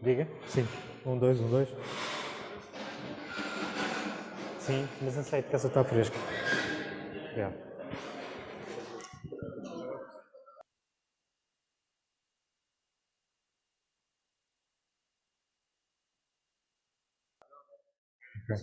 Diga? Sim. 1, 2, 1, 2. Sim, mas aceito que essa está fresca. Obrigado. Ok.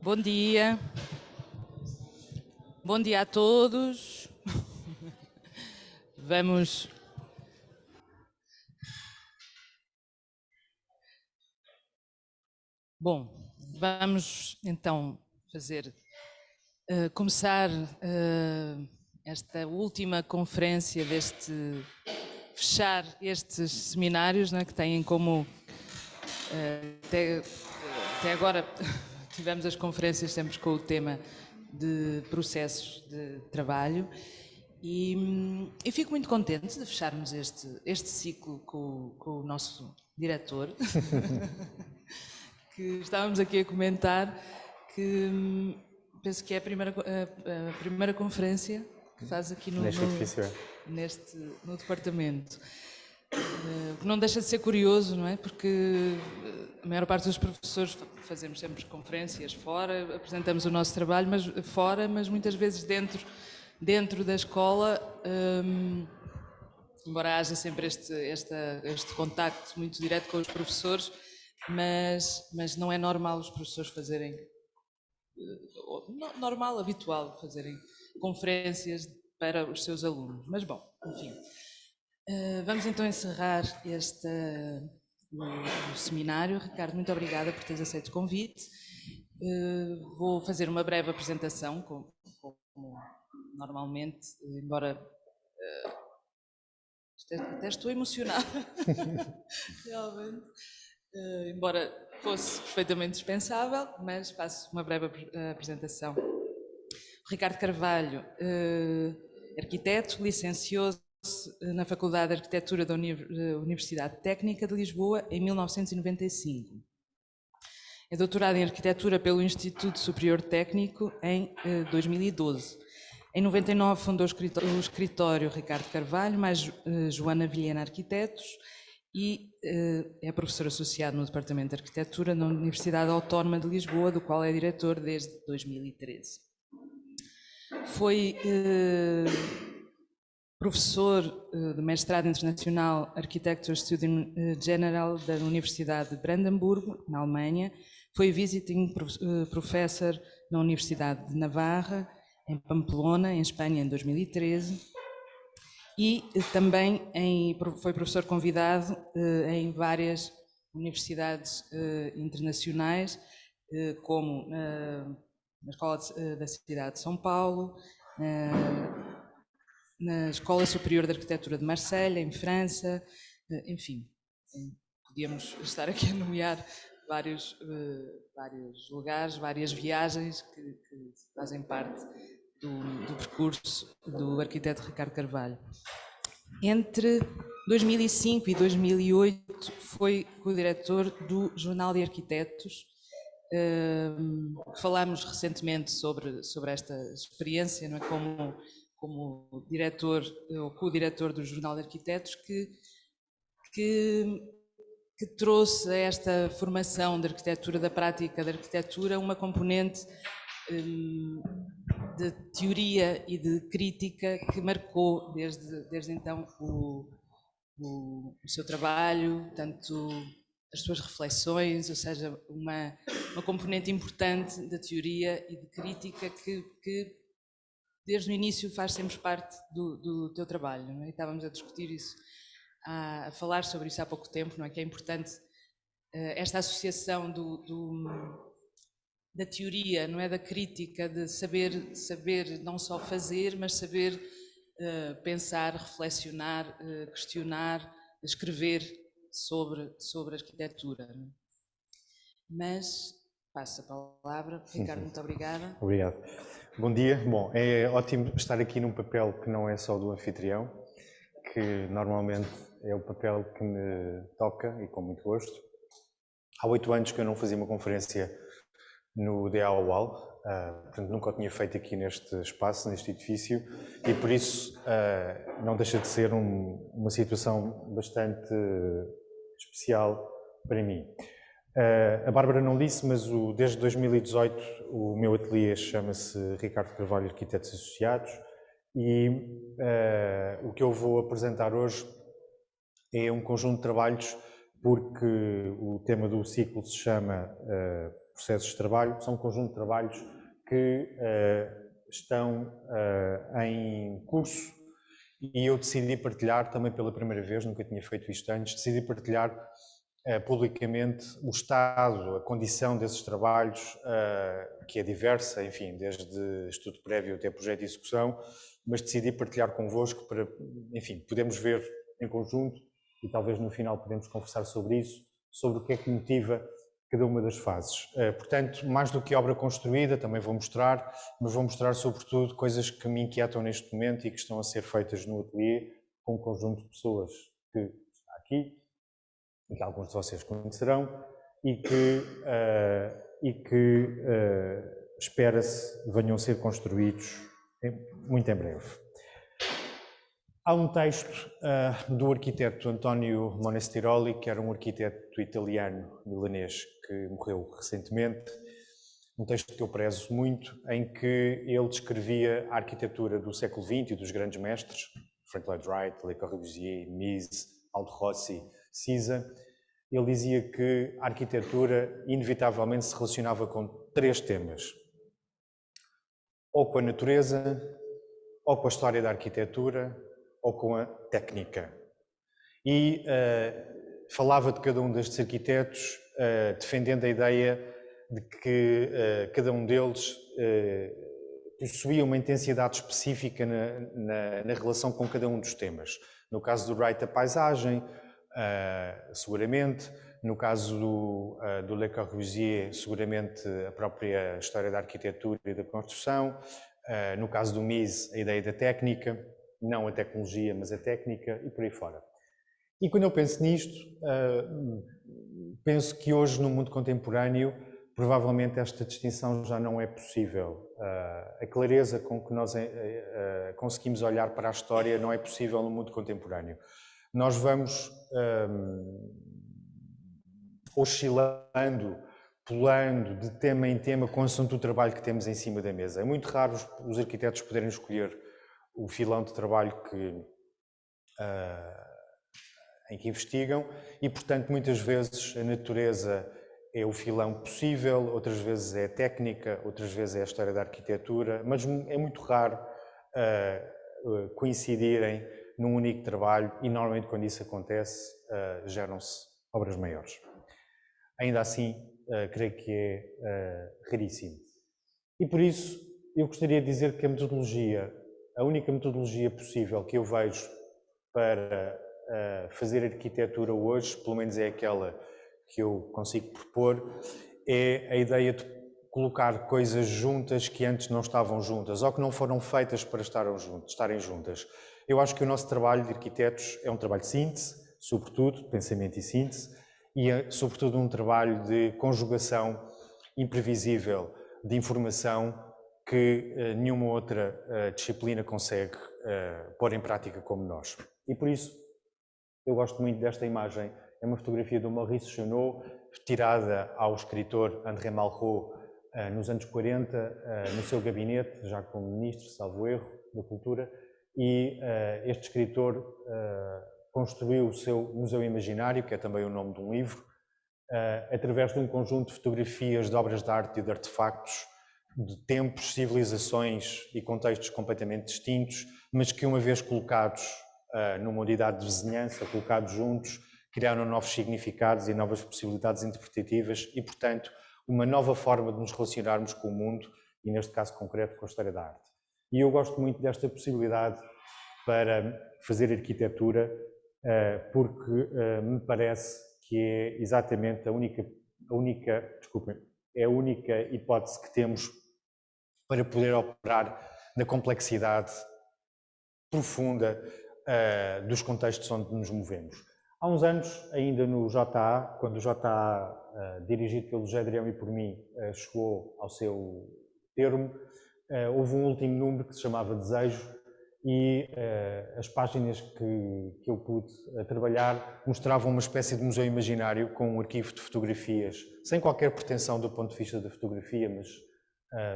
Bom dia. Bom dia a todos. Vamos. Bom, vamos então começar esta última conferência fechar estes seminários, né, que têm como até agora tivemos as conferências sempre com o tema de processos de trabalho e fico muito contente de fecharmos este ciclo com o nosso diretor, que estávamos aqui a comentar que penso que é a primeira conferência que faz aqui no departamento. O que não deixa de ser curioso, não é? Porque a maior parte dos professores fazemos sempre conferências fora, apresentamos o nosso trabalho, mas muitas vezes dentro da escola, embora haja sempre este contacto muito direto com os professores, mas não é normal os professores fazerem, habitual fazerem conferências para os seus alunos. Mas bom, enfim. Vamos então encerrar o seminário. Ricardo, muito obrigada por teres aceito o convite. Vou fazer uma breve apresentação, como normalmente, embora até estou emocionada, realmente, embora fosse perfeitamente dispensável, mas faço uma breve apresentação. Ricardo Carvalho, arquiteto, licenciou-se na Faculdade de Arquitetura da Universidade Técnica de Lisboa em 1995. É doutorado em Arquitetura pelo Instituto Superior Técnico em 2012. Em 99 fundou o escritório Ricardo Carvalho, mais Joana Vilhena Arquitetos, e é professor associado no Departamento de Arquitetura na Universidade Autónoma de Lisboa, do qual é diretor desde 2013. Foi professor de mestrado internacional Architecture Student General da Universidade de Brandemburgo, na Alemanha. Foi visiting professor na Universidade de Navarra, em Pamplona, em Espanha, em 2013. E também foi professor convidado em várias universidades internacionais, como na Escola da Cidade de São Paulo, na Escola Superior de Arquitetura de Marselha, em França, enfim, podíamos estar aqui a nomear vários lugares, várias viagens que fazem parte do percurso do arquiteto Ricardo Carvalho. Entre 2005 e 2008 foi co-diretor do Jornal de Arquitetos. Falámos recentemente sobre esta experiência, não é? Como diretor ou co-diretor do Jornal de Arquitetos, que trouxe a esta formação de arquitetura, da prática da arquitetura, uma componente de teoria e de crítica que marcou desde então o seu trabalho, tanto as suas reflexões, ou seja, uma componente importante da teoria e de crítica que desde o início faz sempre parte do teu trabalho, não é? E estávamos a discutir isso, a falar sobre isso há pouco tempo, não é? Que é importante esta associação da teoria, não é, da crítica, de saber não só fazer, mas saber pensar, reflexionar, questionar, escrever sobre arquitetura. Não é? Mas passo a palavra. Ricardo, muito obrigada. Obrigado. Bom dia. Bom, é ótimo estar aqui num papel que não é só do anfitrião, que normalmente é o papel que me toca e com muito gosto. Há 8 anos que eu não fazia uma conferência no DAOAL, portanto nunca o tinha feito aqui neste espaço, neste edifício, e por isso não deixa de ser uma situação bastante especial para mim. A Bárbara não disse, mas desde 2018 o meu ateliê chama-se Ricardo Carvalho Arquitetos Associados e o que eu vou apresentar hoje é um conjunto de trabalhos porque o tema do ciclo se chama processos de trabalho, são um conjunto de trabalhos que estão em curso e eu decidi partilhar também pela primeira vez, nunca tinha feito isto antes, decidi partilhar publicamente o estado, a condição desses trabalhos, que é diversa, enfim, desde estudo prévio até projeto de execução, mas decidi partilhar convosco para, enfim, podemos ver em conjunto e talvez no final podemos conversar sobre isso, sobre o que é que motiva cada uma das fases. Portanto, mais do que obra construída, também vou mostrar, mas vou mostrar sobretudo coisas que me inquietam neste momento e que estão a ser feitas no ateliê com um conjunto de pessoas que está aqui e que alguns de vocês conhecerão e que espera-se venham a ser construídos muito em breve. Há um texto do arquiteto António Monestiroli, que era um arquiteto italiano milanês que morreu recentemente, um texto que eu prezo muito, em que ele descrevia a arquitetura do século XX e dos grandes mestres, Frank Lloyd Wright, Le Corbusier, Mies, Aldo Rossi, Siza. Ele dizia que a arquitetura inevitavelmente se relacionava com 3 temas: ou com a natureza, ou com a história da arquitetura, ou com a técnica. E falava de cada um destes arquitetos, defendendo a ideia de que cada um deles possuía uma intensidade específica na relação com cada um dos temas. No caso do Wright, a paisagem, seguramente. No caso do Le Corbusier, seguramente a própria história da arquitetura e da construção. No caso do Mies, a ideia da técnica, não a tecnologia, mas a técnica, e por aí fora. E quando eu penso nisto, penso que hoje, no mundo contemporâneo, provavelmente esta distinção já não é possível. A clareza com que nós conseguimos olhar para a história não é possível no mundo contemporâneo. Nós vamos oscilando, pulando de tema em tema, consoante o trabalho que temos em cima da mesa. É muito raro os arquitetos poderem escolher o filão de trabalho em que investigam e, portanto, muitas vezes a natureza é o filão possível, outras vezes é a técnica, outras vezes é a história da arquitetura, mas é muito raro coincidirem num único trabalho e, normalmente, quando isso acontece, geram-se obras maiores. Ainda assim, creio que é raríssimo. E, por isso, eu gostaria de dizer que a única metodologia possível que eu vejo para fazer arquitetura hoje, pelo menos é aquela que eu consigo propor, é a ideia de colocar coisas juntas que antes não estavam juntas ou que não foram feitas para estarem juntas. Eu acho que o nosso trabalho de arquitetos é um trabalho de síntese, sobretudo, de pensamento e síntese, e é sobretudo um trabalho de conjugação imprevisível de informação que nenhuma outra disciplina consegue pôr em prática como nós. E por isso, eu gosto muito desta imagem. É uma fotografia do Maurice Junot, tirada ao escritor André Malraux nos anos 40, no seu gabinete, já como ministro, salvo erro, da Cultura, e este escritor construiu o seu Museu Imaginário, que é também o nome de um livro, através de um conjunto de fotografias de obras de arte e de artefactos de tempos, civilizações e contextos completamente distintos, mas que, uma vez colocados numa unidade de vizinhança, colocados juntos, criaram novos significados e novas possibilidades interpretativas e, portanto, uma nova forma de nos relacionarmos com o mundo e, neste caso concreto, com a história da arte. E eu gosto muito desta possibilidade para fazer arquitetura, porque me parece que é exatamente a única hipótese que temos para poder operar na complexidade profunda dos contextos onde nos movemos. Há uns anos, ainda no JA, quando o JA, dirigido pelo José Adrião e por mim, chegou ao seu termo, houve um último número que se chamava Desejo e as páginas que eu pude trabalhar mostravam uma espécie de museu imaginário com um arquivo de fotografias, sem qualquer pretensão do ponto de vista da fotografia, mas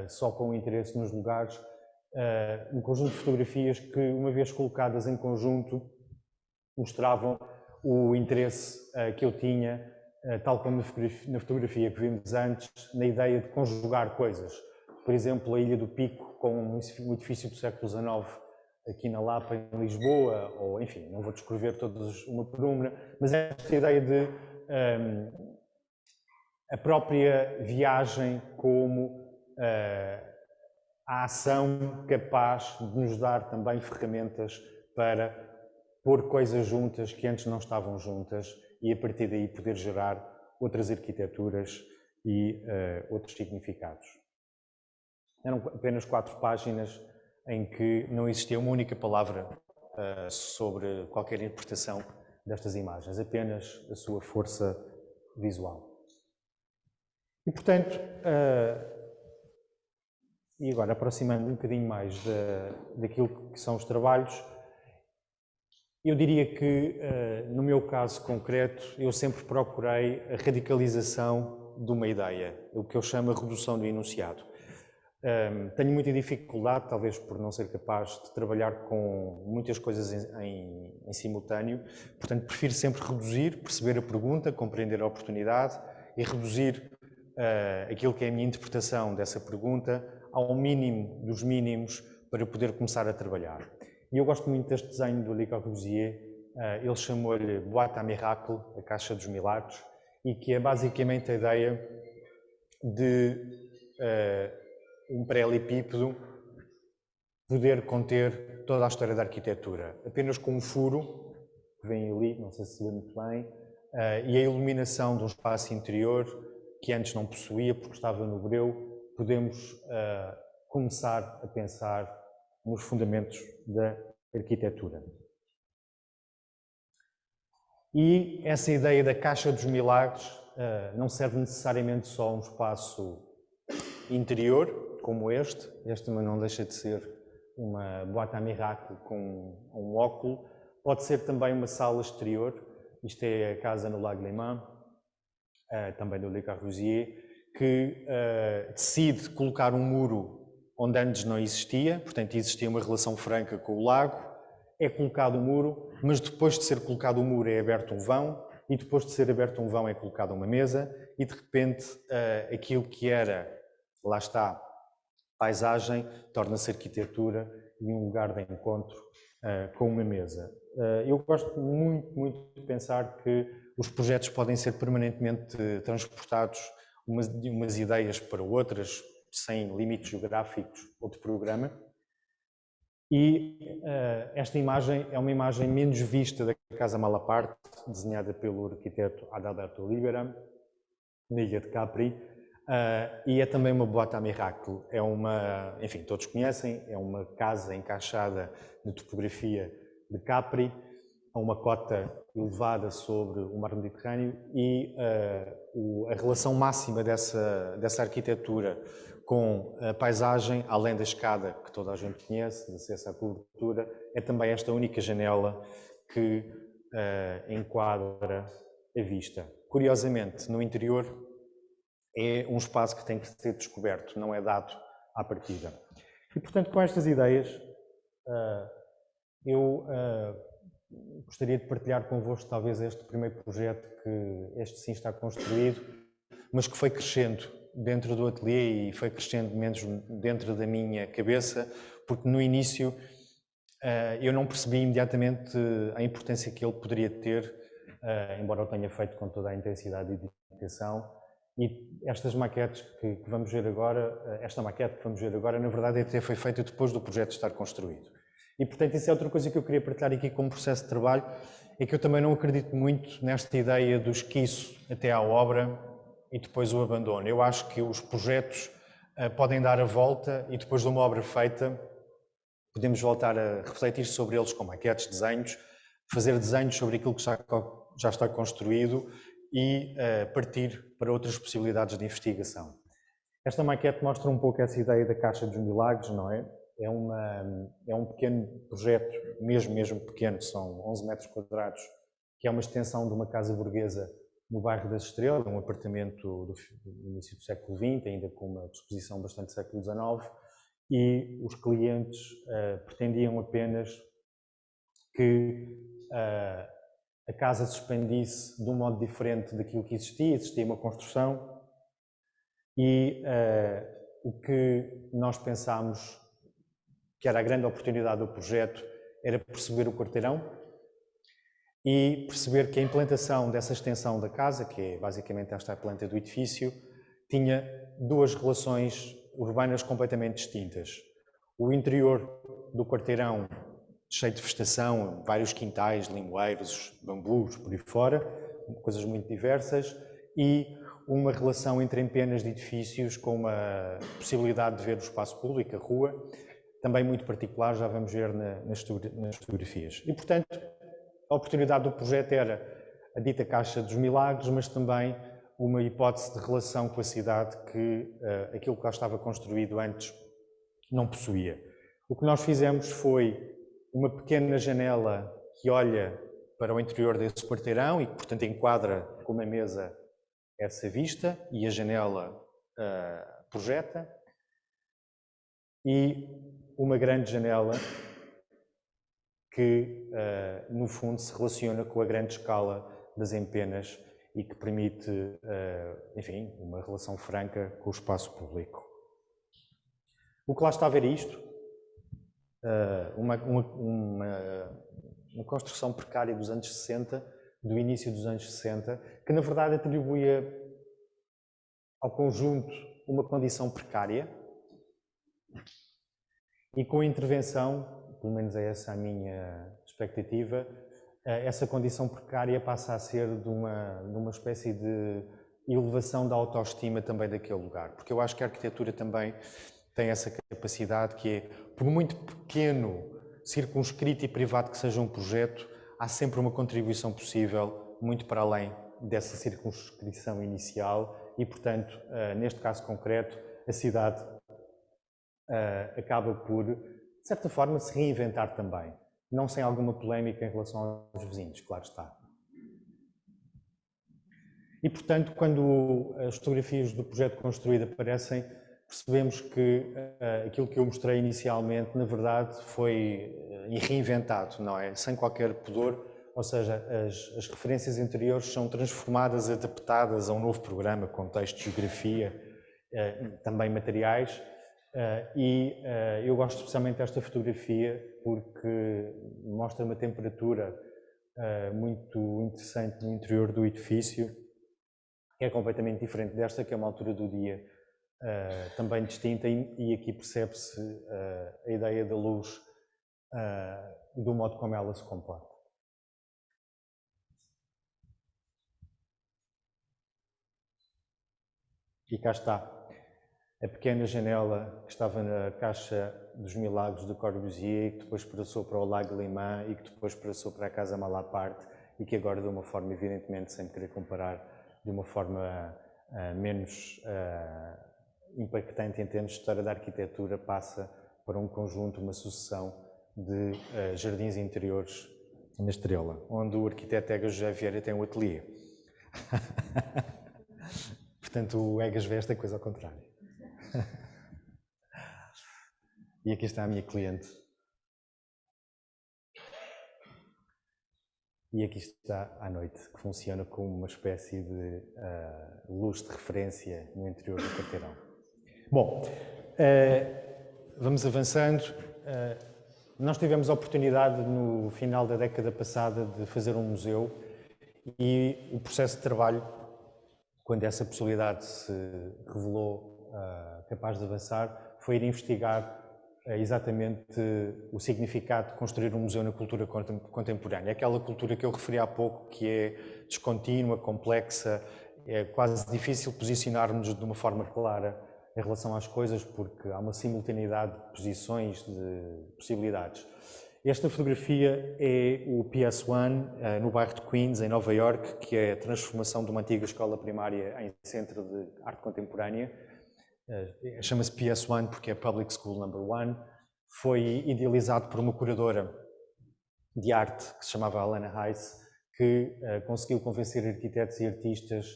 só com interesse nos lugares, um conjunto de fotografias que, uma vez colocadas em conjunto, mostravam o interesse que eu tinha tal como na fotografia que vimos antes, na ideia de conjugar coisas. Por exemplo, a Ilha do Pico, com um edifício do século XIX aqui na Lapa, em Lisboa, ou enfim, não vou descrever todas uma por uma, mas esta ideia de a própria viagem como a ação capaz de nos dar também ferramentas para pôr coisas juntas que antes não estavam juntas e a partir daí poder gerar outras arquiteturas e outros significados. Eram apenas 4 páginas em que não existia uma única palavra sobre qualquer interpretação destas imagens, apenas a sua força visual. E, portanto, e agora aproximando um bocadinho mais daquilo que são os trabalhos, eu diria que, no meu caso concreto, eu sempre procurei a radicalização de uma ideia, o que eu chamo a redução do enunciado. Tenho muita dificuldade, talvez por não ser capaz de trabalhar com muitas coisas em simultâneo, portanto prefiro sempre reduzir, perceber a pergunta, compreender a oportunidade e reduzir aquilo que é a minha interpretação dessa pergunta ao mínimo dos mínimos para poder começar a trabalhar. E eu gosto muito deste desenho do Le Corbusier, ele chamou-lhe Boîte à Miracle, a Caixa dos Milagres, e que é basicamente a ideia de um paralelepípedo poder conter toda a história da arquitetura, apenas com um furo, que vem ali, não sei se se vê muito bem, e a iluminação de um espaço interior que antes não possuía porque estava no breu, podemos começar a pensar nos fundamentos da arquitetura. E essa ideia da Caixa dos Milagres não serve necessariamente só um espaço interior, como este também não deixa de ser uma boîte à miracle com um óculo, pode ser também uma sala exterior, isto é a casa no Lago Léman, também do Le Corbusier, que decide colocar um muro onde antes não existia, portanto existia uma relação franca com o lago, é colocado o muro, mas depois de ser colocado o muro é aberto um vão, e depois de ser aberto um vão é colocada uma mesa, e de repente aquilo que era, lá está, paisagem, torna-se arquitetura e um lugar de encontro com uma mesa. Eu gosto muito de pensar que os projetos podem ser permanentemente transportados de umas ideias para outras, sem limites geográficos ou de programa. E esta imagem é uma imagem menos vista da Casa Malaparte, desenhada pelo arquiteto Adalberto Oliveira, na ilha de Capri, e é também uma boîte à miracle. É uma, enfim, todos conhecem, é uma casa encaixada na topografia de Capri, a uma cota elevada sobre o mar Mediterrâneo, e a relação máxima dessa arquitetura com a paisagem, além da escada que toda a gente conhece, de acesso à cobertura, é também esta única janela que enquadra a vista. Curiosamente, no interior é um espaço que tem que ser descoberto, não é dado à partida. E, portanto, com estas ideias, eu gostaria de partilhar convosco talvez este primeiro projeto que este sim está construído, mas que foi crescendo dentro do ateliê e foi crescendo menos dentro da minha cabeça, porque no início eu não percebi imediatamente a importância que ele poderia ter, embora eu tenha feito com toda a intensidade e dedicação. E estas maquetes que vamos ver agora, esta maquete que vamos ver agora, na verdade até foi feita depois do projeto estar construído. E portanto isso é outra coisa que eu queria partilhar aqui como processo de trabalho, é que eu também não acredito muito nesta ideia do esquiço até à obra e depois o abandono. Eu acho que os projetos podem dar a volta e depois de uma obra feita podemos voltar a refletir sobre eles com maquetes, desenhos, fazer desenhos sobre aquilo que já está construído e partir para outras possibilidades de investigação. Esta maquete mostra um pouco essa ideia da Caixa dos Milagres, não é? É um pequeno projeto, mesmo pequeno, são 11 metros quadrados, que é uma extensão de uma casa burguesa no bairro das Estrelas, um apartamento do início do século XX, ainda com uma disposição bastante do século XIX, e os clientes pretendiam apenas que a casa se expandisse de um modo diferente daquilo que existia uma construção e o que nós pensámos que era a grande oportunidade do projeto era perceber o quarteirão e perceber que a implantação dessa extensão da casa, que é basicamente esta planta do edifício, tinha duas relações urbanas completamente distintas. O interior do quarteirão cheio de vegetação, vários quintais, limoeiros, bambus, por aí fora, coisas muito diversas, e uma relação entre empenas de edifícios com uma possibilidade de ver o espaço público, a rua, também muito particular, já vamos ver nas fotografias. E, portanto, a oportunidade do projeto era a dita Caixa dos Milagres, mas também uma hipótese de relação com a cidade que aquilo que lá estava construído antes não possuía. O que nós fizemos foi uma pequena janela que olha para o interior desse quarteirão e que, portanto, enquadra com uma mesa essa vista e a janela projeta, e uma grande janela que, no fundo, se relaciona com a grande escala das empenas e que permite, enfim, uma relação franca com o espaço público. O que lá está a ver é isto. Uma construção precária dos anos 60, do início dos anos 60, que na verdade atribuía ao conjunto uma condição precária e com a intervenção, pelo menos é essa a minha expectativa, essa condição precária passa a ser de uma espécie de elevação da autoestima também daquele lugar, porque eu acho que a arquitetura também tem essa capacidade que é, por muito pequeno, circunscrito e privado que seja um projeto, há sempre uma contribuição possível, muito para além dessa circunscrição inicial e, portanto, neste caso concreto, a cidade acaba por, de certa forma, se reinventar também, não sem alguma polémica em relação aos vizinhos, claro está. E, portanto, quando as fotografias do projeto construído aparecem, percebemos que aquilo que eu mostrei inicialmente, na verdade, foi reinventado, não é? Sem qualquer pudor, ou seja, as referências anteriores são transformadas, adaptadas a um novo programa, contexto, geografia, também materiais, e eu gosto especialmente desta fotografia porque mostra uma temperatura muito interessante no interior do edifício, que é completamente diferente desta, que é uma altura do dia também distinta, e aqui percebe-se a ideia da luz do modo como ela se comporta. E cá está, a pequena janela que estava na Caixa dos Milagres de Corbusier, que depois passou para o Lago Limã e que depois passou para a Casa Malaparte e que agora, de uma forma, evidentemente, sem querer comparar, de uma forma menos impactante em termos de história da arquitetura, passa para um conjunto, uma sucessão de jardins interiores na Estrela, onde o arquiteto Egas José Vieira tem um ateliê. Portanto, o Egas vê esta coisa ao contrário. E aqui está a minha cliente. E aqui está à noite, que funciona como uma espécie de luz de referência no interior do quarteirão. Bom, vamos avançando. Nós tivemos a oportunidade, no final da década passada, de fazer um museu, e o processo de trabalho, quando essa possibilidade se revelou capaz de avançar, foi ir investigar exatamente o significado de construir um museu na cultura contemporânea. Aquela cultura que eu referi há pouco, que é descontínua, complexa, é quase difícil posicionarmos de uma forma clara em relação às coisas, porque há uma simultaneidade de posições, de possibilidades. Esta fotografia é o PS1, no bairro de Queens, em Nova York, que é a transformação de uma antiga escola primária em centro de arte contemporânea. Chama-se PS1 porque é Public School Number 1. Foi idealizado por uma curadora de arte que se chamava Alana Heiss, que conseguiu convencer arquitetos e artistas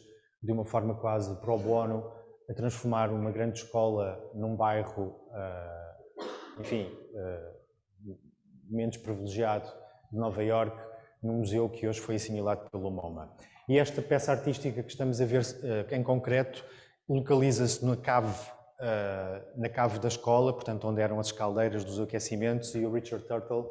de uma forma quase pro bono a transformar uma grande escola num bairro, enfim, menos privilegiado de Nova Iorque, no museu que hoje foi assinalado pelo MoMA. E esta peça artística que estamos a ver em concreto localiza-se na cave da escola, portanto onde eram as caldeiras dos aquecimentos, e o Richard Turtle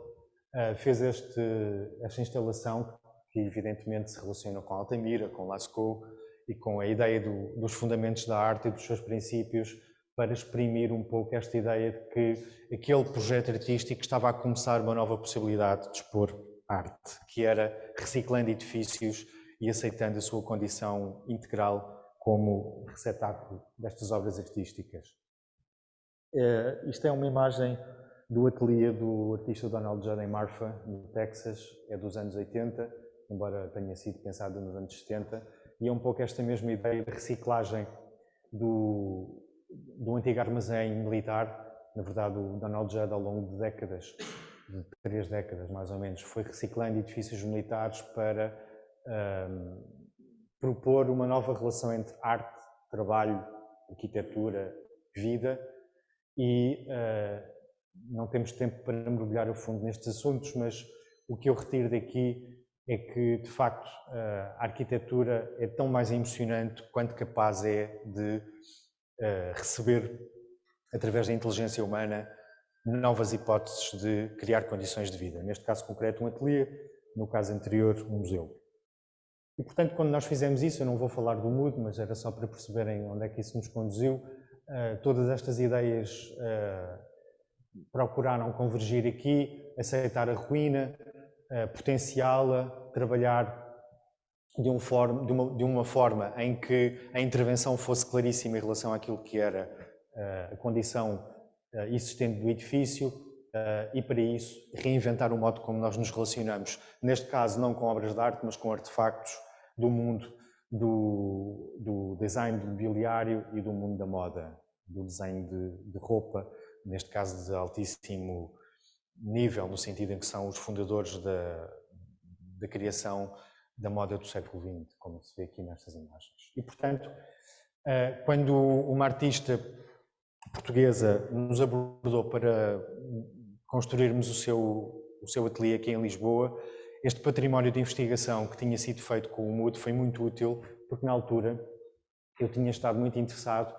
fez esta instalação que evidentemente se relaciona com Altamira, com Lascaux e com a ideia dos fundamentos da arte e dos seus princípios, para exprimir um pouco esta ideia de que aquele projeto artístico estava a começar uma nova possibilidade de expor arte, que era reciclando edifícios e aceitando a sua condição integral como receptáculo destas obras artísticas. Isto é uma imagem do ateliê do artista Donald J. Marfa, no Texas, é dos anos 80, embora tenha sido pensado nos anos 70, e é um pouco esta mesma ideia de reciclagem do antigo armazém militar. Na verdade, o Donald Judd, ao longo de décadas, de 3 décadas mais ou menos, foi reciclando edifícios militares para propor uma nova relação entre arte, trabalho, arquitetura, vida, e não temos tempo para mergulhar a fundo nestes assuntos, mas o que eu retiro daqui é que, de facto, a arquitetura é tão mais emocionante quanto capaz é de receber, através da inteligência humana, novas hipóteses de criar condições de vida. Neste caso concreto, um ateliê, no caso anterior, um museu. E, portanto, quando nós fizemos isso, eu não vou falar do MUD, mas era só para perceberem onde é que isso nos conduziu, todas estas ideias procuraram convergir aqui, aceitar a ruína, potenciá-la, trabalhar de uma forma em que a intervenção fosse claríssima em relação àquilo que era a condição existente do edifício, e para isso reinventar o modo como nós nos relacionamos, neste caso não com obras de arte, mas com artefactos do mundo do design do mobiliário e do mundo da moda, do design de roupa, neste caso de altíssimo nível, no sentido em que são os fundadores da criação da moda do século XX, como se vê aqui nestas imagens. E, portanto, quando uma artista portuguesa nos abordou para construirmos o seu ateliê aqui em Lisboa, este património de investigação que tinha sido feito com o MUD foi muito útil, porque na altura eu tinha estado muito interessado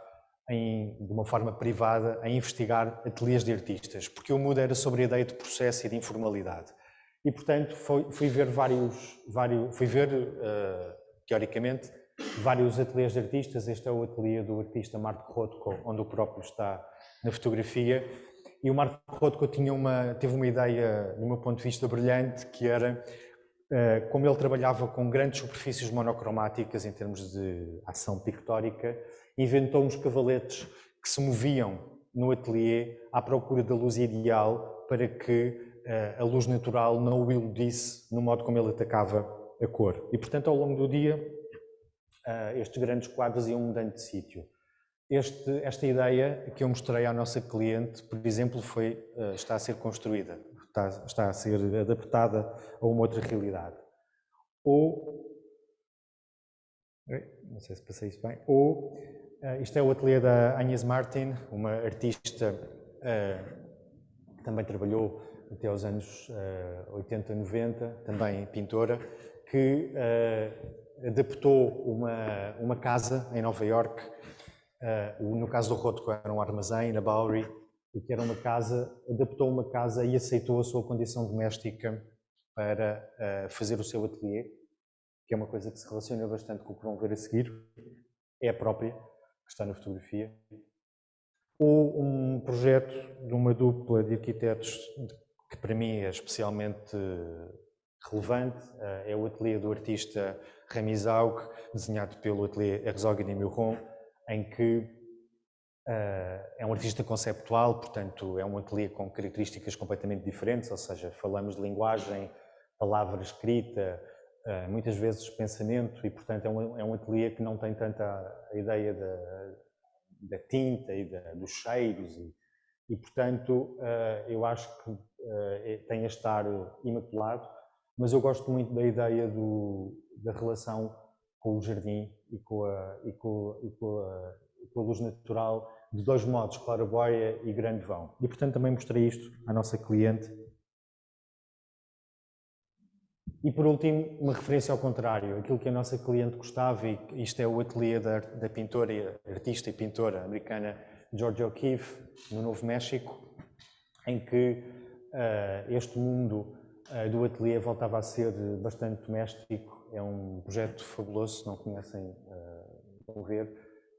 de uma forma privada, a investigar ateliês de artistas, porque o MUD era sobre a ideia de processo e de informalidade. E, portanto, fui ver teoricamente, vários ateliês de artistas. Este é o ateliê do artista Marco Rothko, onde o próprio está na fotografia. E o Marco Rothko teve uma ideia, do meu ponto de vista, brilhante, que era, como ele trabalhava com grandes superfícies monocromáticas em termos de ação pictórica, inventou uns cavaletes que se moviam no ateliê à procura da luz ideal para que a luz natural não o iludisse no modo como ele atacava a cor. E, portanto, ao longo do dia, estes grandes quadros iam mudando de sítio. Esta ideia que eu mostrei à nossa cliente, por exemplo, está a ser construída, está a ser adaptada a uma outra realidade. Não sei se passei isso bem. Isto é o ateliê da Agnes Martin, uma artista que também trabalhou até aos anos 80, 90, também pintora, que adaptou uma casa em Nova Iorque. No caso do Rothko era um armazém na Bowery, e que era uma casa, adaptou uma casa e aceitou a sua condição doméstica para fazer o seu ateliê, que é uma coisa que se relaciona bastante com o que vão ver a seguir, é a própria, que está na fotografia. Ou um projeto de uma dupla de arquitetos que para mim é especialmente relevante, é o ateliê do artista Remy Zaugg, desenhado pelo ateliê Herzog e Meuron, em que é um artista conceptual, portanto é um ateliê com características completamente diferentes, ou seja, falamos de linguagem, palavra escrita, muitas vezes pensamento, e portanto é um ateliê que não tem tanta a ideia da tinta e dos cheiros, e portanto eu acho que tem a estar imaculado, mas eu gosto muito da ideia da relação com o jardim e com a luz natural, de dois modos, claraboia e grande vão. E portanto também mostrei isto à nossa cliente. E por último, uma referência ao contrário, aquilo que a nossa cliente gostava, e isto é o ateliê da pintora, artista e pintora americana Georgia O'Keeffe, no Novo México, em que este mundo do ateliê voltava a ser bastante doméstico. É um projeto fabuloso, se não conhecem, vão ver,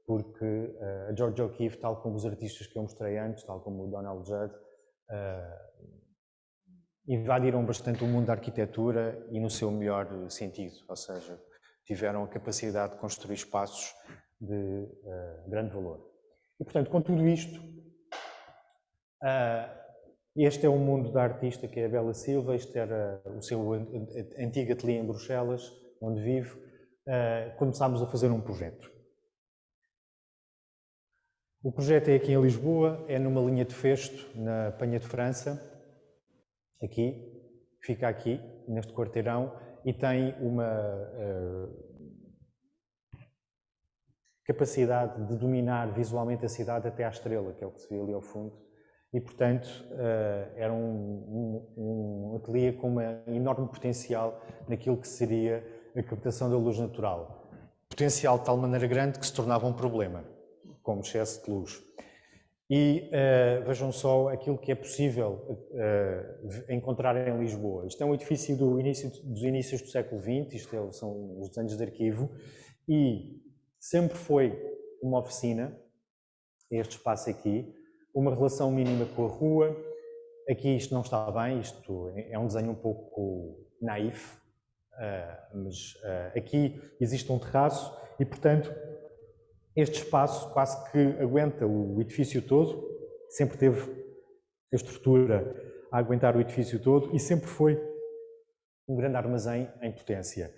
porque a Georgia O'Keeffe, tal como os artistas que eu mostrei antes, tal como o Donald Judd, invadiram bastante o mundo da arquitetura e no seu melhor sentido, ou seja, tiveram a capacidade de construir espaços de grande valor. E, portanto, com tudo isto, este é o mundo da artista, que é a Bela Silva. Este era o seu antigo ateliê em Bruxelas, onde vive. Começámos a fazer um projeto. O projeto é aqui em Lisboa, é numa linha de Festo, na Penha de França, aqui, fica aqui, neste quarteirão, e tem uma capacidade de dominar visualmente a cidade até à Estrela, que é o que se vê ali ao fundo. E, portanto, era um ateliê com um enorme potencial naquilo que seria a captação da luz natural. Potencial de tal maneira grande que se tornava um problema, como excesso de luz. E vejam só aquilo que é possível encontrar em Lisboa. Isto é um edifício dos inícios do século XX, isto são os desenhos de arquivo, e sempre foi uma oficina, este espaço aqui, uma relação mínima com a rua. Aqui isto não está bem, isto é um desenho um pouco naif, mas aqui existe um terraço e, portanto, este espaço quase que aguenta o edifício todo, sempre teve a estrutura a aguentar o edifício todo e sempre foi um grande armazém em potência.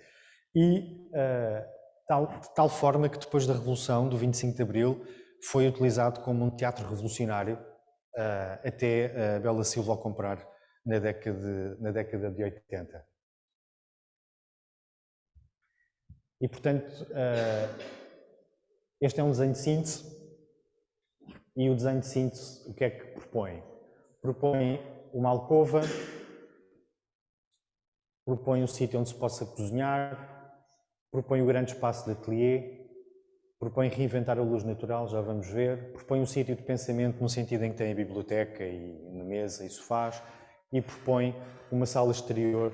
E de tal forma que depois da Revolução, do 25 de Abril, foi utilizado como um teatro revolucionário até a Bela Silva o comprar na década de 80. E, portanto, este é um desenho de síntese, e o desenho de síntese o que é que propõe? Propõe uma alcova, propõe um sítio onde se possa cozinhar, propõe o grande espaço de ateliê, propõe reinventar a luz natural, já vamos ver, propõe um sítio de pensamento no sentido em que tem a biblioteca e uma mesa e sofás, e propõe uma sala exterior,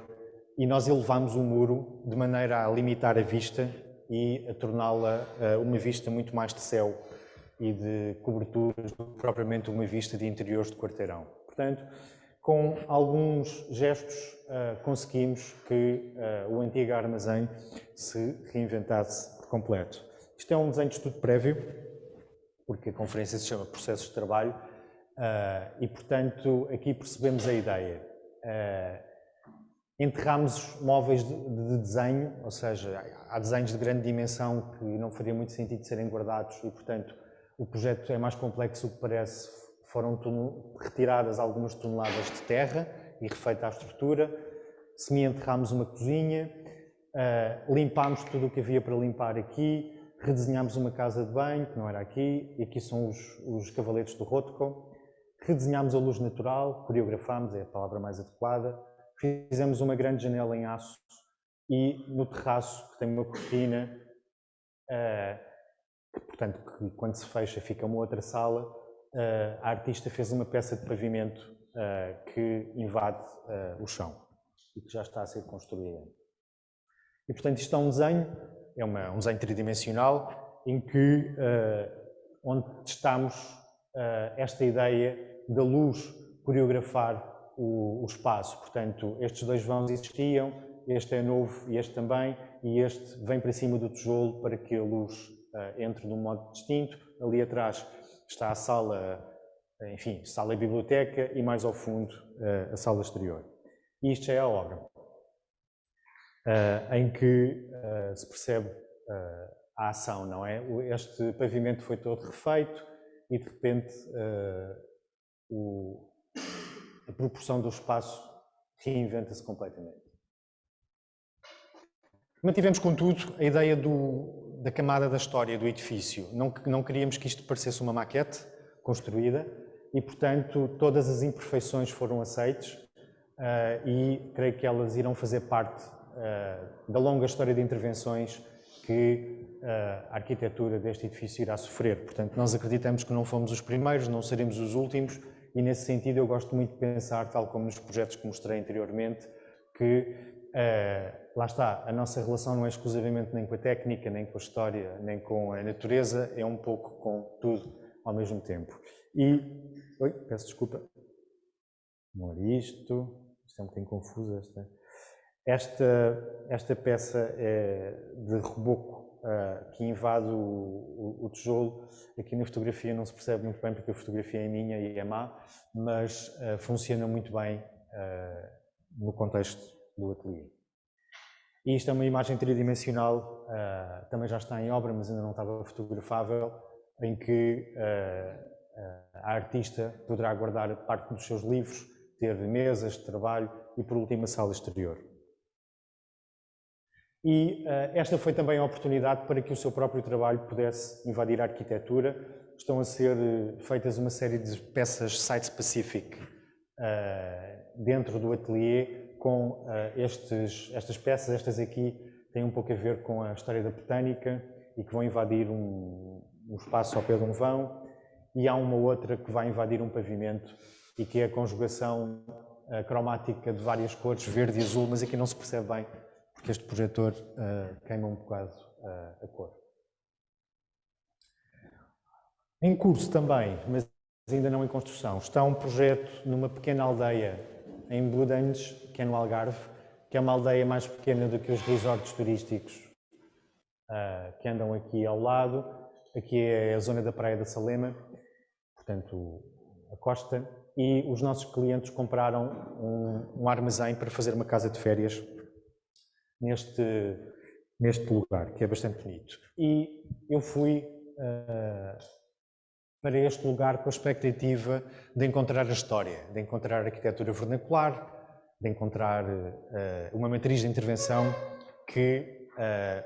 e nós elevamos o muro de maneira a limitar a vista e a torná-la uma vista muito mais de céu e de coberturas do que propriamente uma vista de interiores de quarteirão. Portanto, com alguns gestos conseguimos que o antigo armazém se reinventasse por completo. Isto é um desenho de estudo prévio, porque a conferência se chama Processos de Trabalho, e, portanto, aqui percebemos a ideia. Enterramos móveis de desenho, ou seja, há desenhos de grande dimensão que não faria muito sentido serem guardados e, portanto, o projeto é mais complexo do que parece. Foram retiradas algumas toneladas de terra e refeita a estrutura, semi-enterramos uma cozinha, limpámos tudo o que havia para limpar aqui, redesenhámos uma casa de banho, que não era aqui, e aqui são os cavaletes do Rothko, redesenhámos a luz natural, coreografámos, é a palavra mais adequada, fizemos uma grande janela em aço e no terraço, que tem uma cortina, portanto, que quando se fecha fica uma outra sala, a artista fez uma peça de pavimento que invade o chão e que já está a ser construída. E, portanto, isto é um desenho, um desenho tridimensional, em que, onde testamos esta ideia da luz coreografar o espaço. Portanto, estes dois vãos existiam, este é novo e este também, e este vem para cima do tijolo para que a luz entre de um modo distinto. Ali atrás está a sala, enfim, sala e biblioteca, e mais ao fundo a sala exterior. E isto já é a obra, em que se percebe a ação, não é? Este pavimento foi todo refeito e, de repente, a proporção do espaço reinventa-se completamente. Mantivemos, contudo, a ideia da camada da história do edifício. Não queríamos que isto parecesse uma maquete construída e, portanto, todas as imperfeições foram aceites e creio que elas irão fazer parte da longa história de intervenções que a arquitetura deste edifício irá sofrer. Portanto, nós acreditamos que não fomos os primeiros, não seremos os últimos, e nesse sentido eu gosto muito de pensar, tal como nos projetos que mostrei anteriormente, que lá está, a nossa relação não é exclusivamente nem com a técnica, nem com a história, nem com a natureza, é um pouco com tudo ao mesmo tempo. E, peço desculpa, não era isto é um bocadinho confuso esta peça é de reboco que invade o tijolo. Aqui na fotografia não se percebe muito bem porque a fotografia é minha e é má, mas funciona muito bem no contexto do ateliê. E isto é uma imagem tridimensional, também já está em obra, mas ainda não estava fotografável, em que a artista poderá guardar parte dos seus livros, ter mesas de trabalho e, por último, a sala exterior. E esta foi também a oportunidade para que o seu próprio trabalho pudesse invadir a arquitetura. Estão a ser feitas uma série de peças site-specific dentro do ateliê, com estas peças, estas aqui têm um pouco a ver com a história da botânica e que vão invadir um espaço ao pé de um vão, e há uma outra que vai invadir um pavimento e que é a conjugação cromática de várias cores, verde e azul, mas aqui não se percebe bem porque este projetor queima um bocado a cor. Em curso também, mas ainda não em construção, está um projeto numa pequena aldeia em Bludanges, que é no Algarve, que é uma aldeia mais pequena do que os resorts turísticos que andam aqui ao lado. Aqui é a zona da Praia da Salema, portanto a costa, e os nossos clientes compraram um armazém para fazer uma casa de férias neste lugar, que é bastante bonito. E eu fui para este lugar com a expectativa de encontrar a história, de encontrar a arquitetura vernacular, de encontrar uma matriz de intervenção que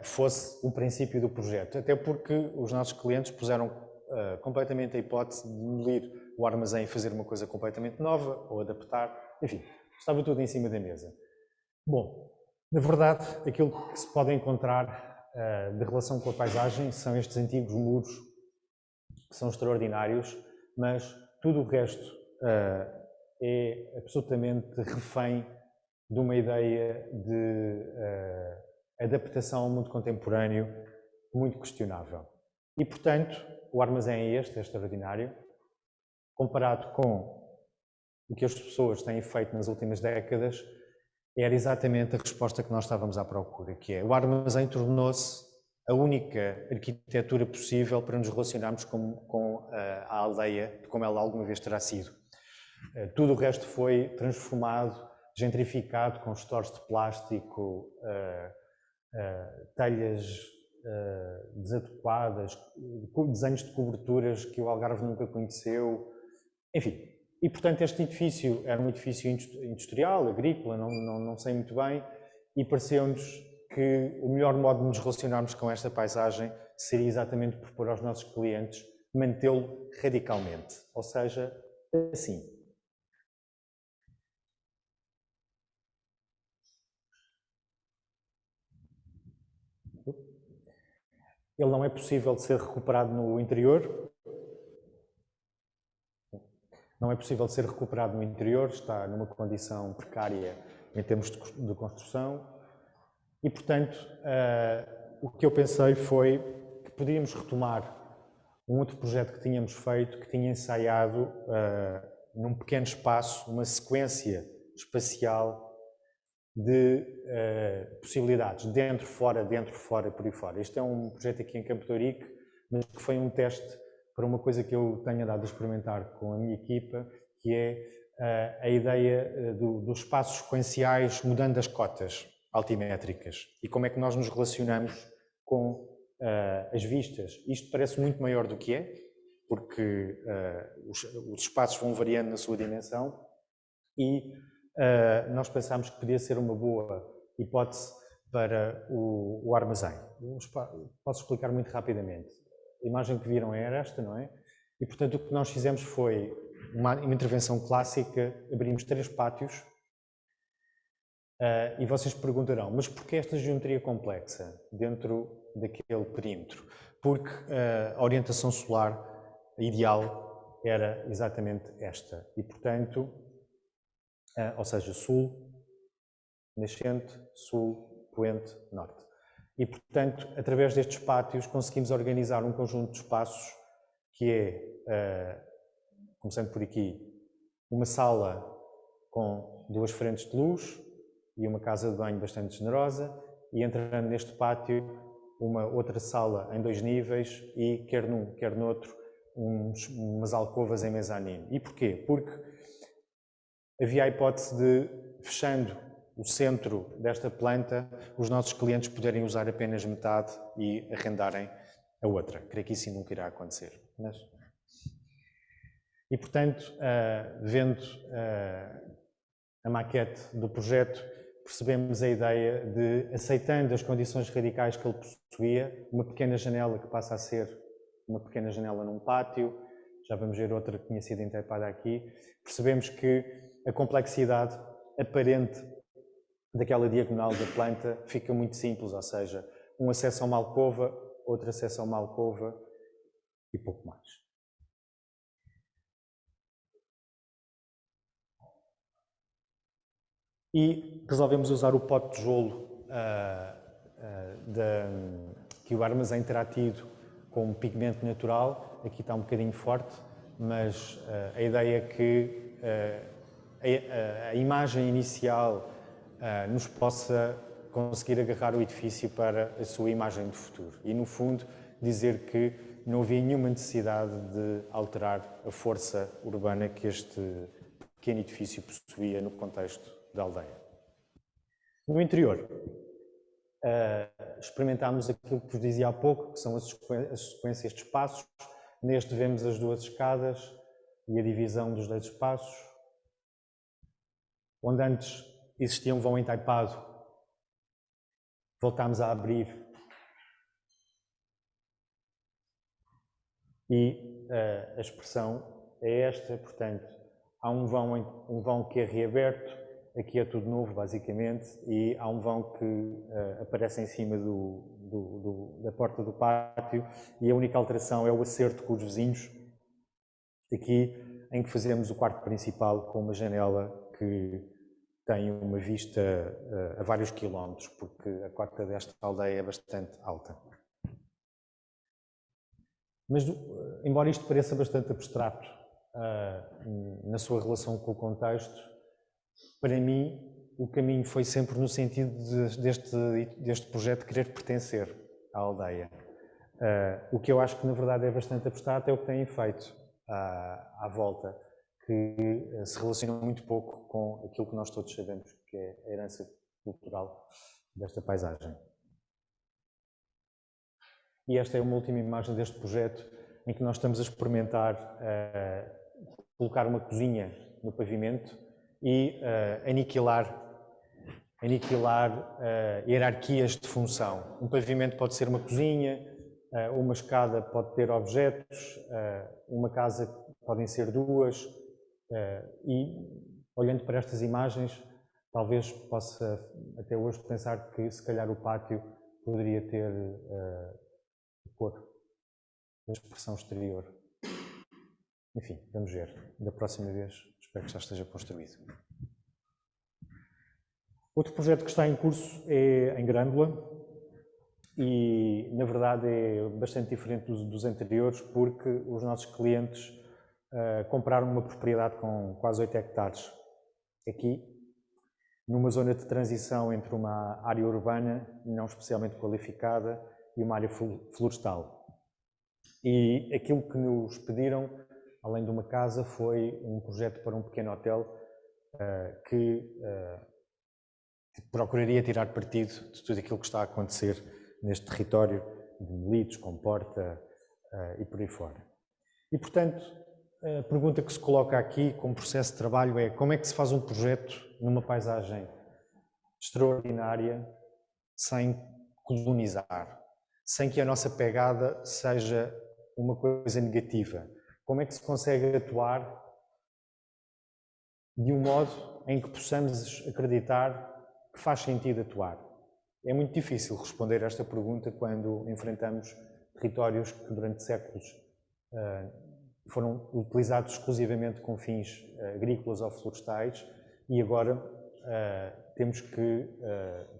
fosse o princípio do projeto, até porque os nossos clientes puseram completamente a hipótese de demolir o armazém e fazer uma coisa completamente nova, ou adaptar, enfim, estava tudo em cima da mesa. Bom, na verdade, aquilo que se pode encontrar de relação com a paisagem são estes antigos muros, que são extraordinários, mas tudo o resto é absolutamente refém de uma ideia de adaptação ao mundo contemporâneo muito questionável. E, portanto, o armazém é extraordinário, comparado com o que as pessoas têm feito nas últimas décadas, era exatamente a resposta que nós estávamos à procura, que é: o armazém tornou-se a única arquitetura possível para nos relacionarmos com a aldeia, como ela alguma vez terá sido. Tudo o resto foi transformado, gentrificado, com stores de plástico, telhas desadequadas, desenhos de coberturas que o Algarve nunca conheceu, enfim. E, portanto, este edifício era um edifício industrial, agrícola, não sei muito bem, e pareceu-nos que o melhor modo de nos relacionarmos com esta paisagem seria exatamente propor aos nossos clientes mantê-lo radicalmente, ou seja, assim. Ele não é possível de ser recuperado no interior. Não é possível de ser recuperado no interior, está numa condição precária em termos de construção e, portanto, o que eu pensei foi que podíamos retomar um outro projeto que tínhamos feito, que tinha ensaiado num pequeno espaço uma sequência espacial de possibilidades, dentro, fora, por aí fora. Este é um projeto aqui em Campo de Ourique, mas que foi um teste para uma coisa que eu tenho dado a experimentar com a minha equipa, que é a ideia dos espaços sequenciais mudando as cotas altimétricas e como é que nós nos relacionamos com as vistas. Isto parece muito maior do que é, porque os espaços vão variando na sua dimensão e nós pensámos que podia ser uma boa hipótese para o armazém. Posso explicar muito rapidamente. A imagem que viram era esta, não é? E, portanto, o que nós fizemos foi uma intervenção clássica. Abrimos 3 pátios E vocês perguntarão, mas porquê esta geometria complexa dentro daquele perímetro? Porque a orientação solar ideal era exatamente esta. E, portanto, ou seja, sul, nascente, sul, poente, norte. E, portanto, através destes pátios conseguimos organizar um conjunto de espaços que é, começando por aqui, uma sala com 2 frentes de luz e uma casa de banho bastante generosa, e entrando neste pátio uma outra sala em 2 níveis e, quer num, quer noutro, umas alcovas em mezanino. E porquê? Porque havia a hipótese de, fechando o centro desta planta, os nossos clientes poderem usar apenas metade e arrendarem a outra. Creio que isso nunca irá acontecer. E, portanto, vendo a maquete do projeto, percebemos a ideia de, aceitando as condições radicais que ele possuía, uma pequena janela que passa a ser uma pequena janela num pátio, já vamos ver outra que tinha sido entepada aqui, percebemos que a complexidade aparente daquela diagonal da planta fica muito simples, ou seja, um acesso a uma alcova, outro acesso a uma alcova e pouco mais. E resolvemos usar o pote de tijolo que o armazém terá tido como pigmento natural. Aqui está um bocadinho forte, mas a ideia é que a imagem inicial nos possa conseguir agarrar o edifício para a sua imagem de futuro. E, no fundo, dizer que não havia nenhuma necessidade de alterar a força urbana que este pequeno edifício possuía no contexto da aldeia. No interior, experimentámos aquilo que vos dizia há pouco, que são as sequências de espaços. Neste vemos as 2 escadas e a divisão dos 2 espaços. Onde antes existia um vão entaipado, voltámos a abrir e a expressão é esta, portanto, há um vão que é reaberto, aqui é tudo novo, basicamente, e há um vão que aparece em cima da porta do pátio, e a única alteração é o acerto com os vizinhos, aqui em que fazemos o quarto principal com uma janela que tem uma vista a vários quilómetros, porque a cota desta aldeia é bastante alta. Mas, embora isto pareça bastante abstrato na sua relação com o contexto, para mim o caminho foi sempre no sentido deste projeto querer pertencer à aldeia. O que eu acho que na verdade é bastante abstrato é o que têm feito à volta, que se relaciona muito pouco com aquilo que nós todos sabemos que é a herança cultural desta paisagem. E esta é uma última imagem deste projeto em que nós estamos a experimentar colocar uma cozinha no pavimento e aniquilar hierarquias de função. Um pavimento pode ser uma cozinha, uma escada pode ter objetos, uma casa podem ser 2, e olhando para estas imagens, talvez possa até hoje pensar que se calhar o pátio poderia ter cor da expressão exterior. Enfim, vamos ver. Da próxima vez, espero que já esteja construído. Outro projeto que está em curso é em Grândola e, na verdade, é bastante diferente dos anteriores porque os nossos clientes compraram uma propriedade com quase 8 hectares aqui, numa zona de transição entre uma área urbana não especialmente qualificada e uma área florestal. E aquilo que nos pediram, além de uma casa, foi um projeto para um pequeno hotel que procuraria tirar partido de tudo aquilo que está a acontecer neste território, demolidos, com porta e por aí fora. E, portanto, a pergunta que se coloca aqui como processo de trabalho é como é que se faz um projeto numa paisagem extraordinária sem colonizar, sem que a nossa pegada seja uma coisa negativa? Como é que se consegue atuar de um modo em que possamos acreditar que faz sentido atuar? É muito difícil responder a esta pergunta quando enfrentamos territórios que durante séculos foram utilizados exclusivamente com fins agrícolas ou florestais e agora temos que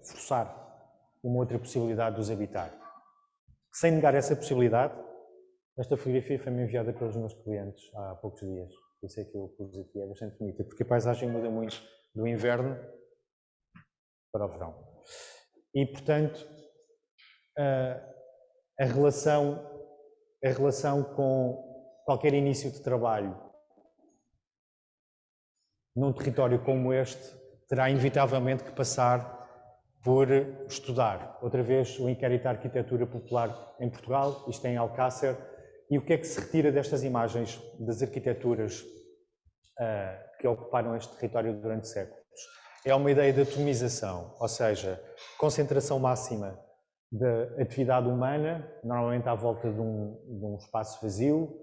forçar uma outra possibilidade de os habitar. Sem negar essa possibilidade, esta fotografia foi-me enviada pelos meus clientes há poucos dias. Por isso é que eu pus aqui, é bastante bonita, porque a paisagem muda muito do inverno para o verão. E, portanto, a relação com qualquer início de trabalho num território como este terá inevitavelmente que passar por estudar. Outra vez, o inquérito à arquitetura popular em Portugal, isto é em Alcácer, e o que é que se retira destas imagens das arquiteturas que ocuparam este território durante séculos? É uma ideia de atomização, ou seja, concentração máxima da atividade humana, normalmente à volta de um espaço vazio,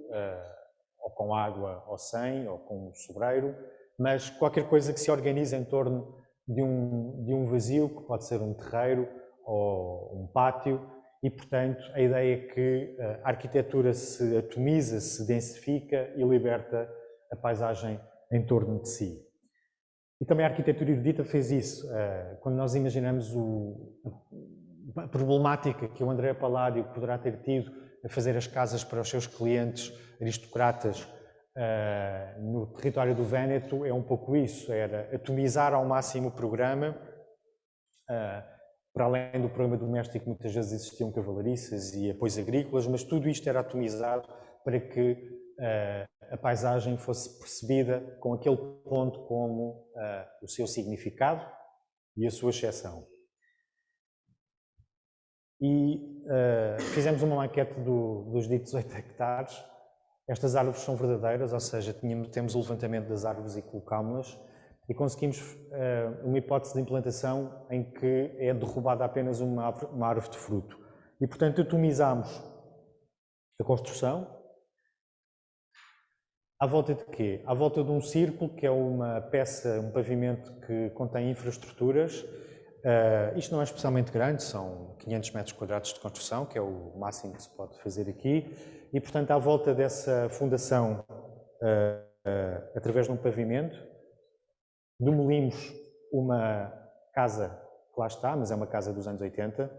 ou com água ou sem, ou com um sobreiro, mas qualquer coisa que se organize em torno de um vazio, que pode ser um terreiro ou um pátio, e, portanto, a ideia é que a arquitetura se atomiza, se densifica e liberta a paisagem em torno de si. E também a arquitetura erudita fez isso. Quando nós imaginamos a problemática que o André Palladio poderá ter tido a fazer as casas para os seus clientes aristocratas no território do Véneto, é um pouco isso, era atomizar ao máximo o programa, para além do programa doméstico muitas vezes existiam cavalariças e apoios agrícolas, mas tudo isto era atomizado para que a paisagem fosse percebida com aquele ponto como o seu significado e a sua exceção. E fizemos uma maquete dos ditos 8 hectares. Estas árvores são verdadeiras, ou seja, temos o levantamento das árvores e colocámos-las e conseguimos uma hipótese de implantação em que é derrubada apenas uma árvore de fruto. E, portanto, atomizámos a construção. À volta de quê? À volta de um círculo, que é uma peça, um pavimento que contém infraestruturas. Isto não é especialmente grande, são 500 metros quadrados de construção, que é o máximo que se pode fazer aqui. E, portanto, à volta dessa fundação, através de um pavimento, demolimos uma casa que lá está, mas é uma casa dos anos 80,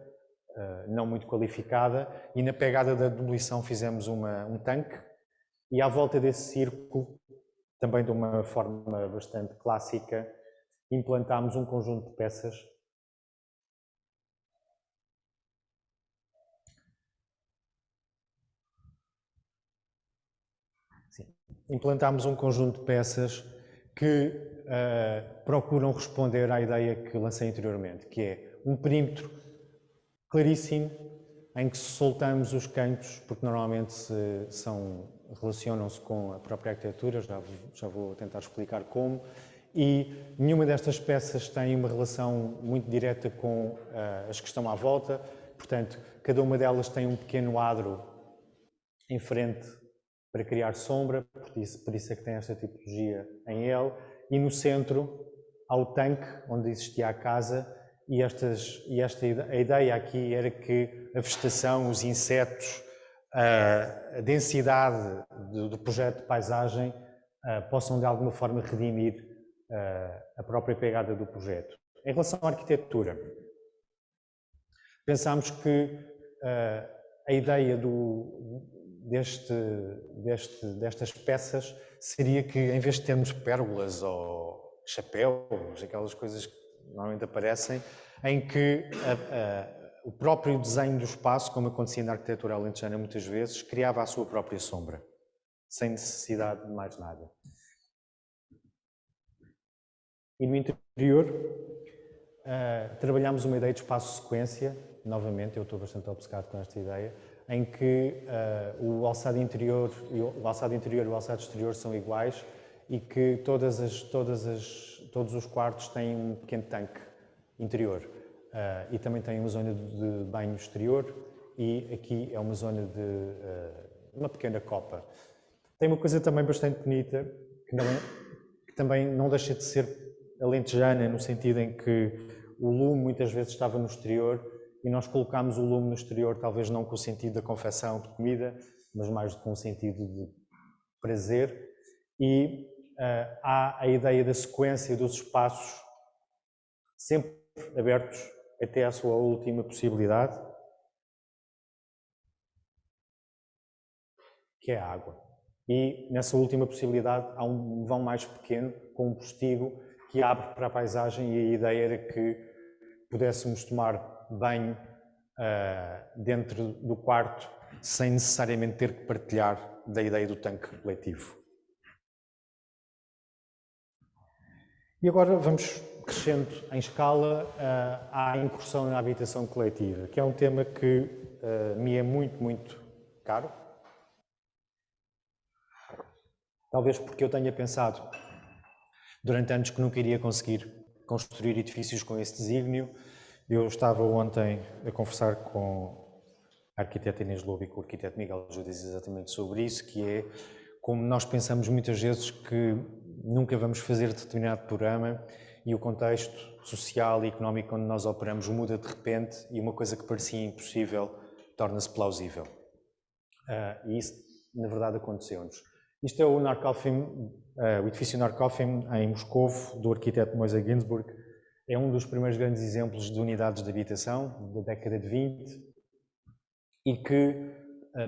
não muito qualificada, e na pegada da demolição fizemos um tanque, e à volta desse círculo, também de uma forma bastante clássica, implantámos um conjunto de peças que procuram responder à ideia que lancei anteriormente, que é um perímetro claríssimo em que soltamos os cantos, porque normalmente relacionam-se com a própria arquitetura, já vou tentar explicar como, e nenhuma destas peças tem uma relação muito direta com as que estão à volta, portanto, cada uma delas tem um pequeno adro em frente para criar sombra, por isso é que tem esta tipologia em L, e no centro há o tanque onde existia a casa, e a ideia aqui era que a vegetação, os insetos, a densidade do projeto de paisagem possam de alguma forma redimir a própria pegada do projeto. Em relação à arquitetura, pensámos que a ideia destas peças seria que, em vez de termos pérgolas ou chapéus, aquelas coisas que normalmente aparecem, em que o próprio desenho do espaço, como acontecia na arquitetura alentejana muitas vezes, criava a sua própria sombra, sem necessidade de mais nada. E no interior, trabalhamos uma ideia de espaço-sequência, novamente, eu estou bastante obcecado com esta ideia, em que o alçado interior e o alçado exterior são iguais e que todos os quartos têm um pequeno tanque interior e também tem uma zona de banho exterior e aqui é uma zona de uma pequena copa. Tem uma coisa também bastante bonita que também não deixa de ser alentejana, no sentido em que o lume muitas vezes estava no exterior e nós colocámos o lume no exterior, talvez não com o sentido da confecção de comida, mas mais com o sentido de prazer. E há a ideia da sequência dos espaços sempre abertos até à sua última possibilidade, que é a água. E nessa última possibilidade há um vão mais pequeno, com um postigo que abre para a paisagem, e a ideia era que pudéssemos tomar banho dentro do quarto sem necessariamente ter que partilhar da ideia do tanque coletivo. E agora vamos crescendo em escala à incursão na habitação coletiva, que é um tema que me é muito, muito caro. Talvez porque eu tenha pensado durante anos que nunca iria conseguir construir edifícios com esse desígnio. Eu estava ontem a conversar com a arquiteta Inês Lobo e com o arquiteto Miguel Judas exatamente sobre isso, que é como nós pensamos muitas vezes que nunca vamos fazer determinado programa e o contexto social e económico onde nós operamos muda de repente e uma coisa que parecia impossível torna-se plausível. E isso, na verdade, aconteceu-nos. Isto é o Narkofim, o edifício Narkofim em Moscovo, do arquiteto Moisés Ginsburg. É um dos primeiros grandes exemplos de unidades de habitação da década de 20 e que,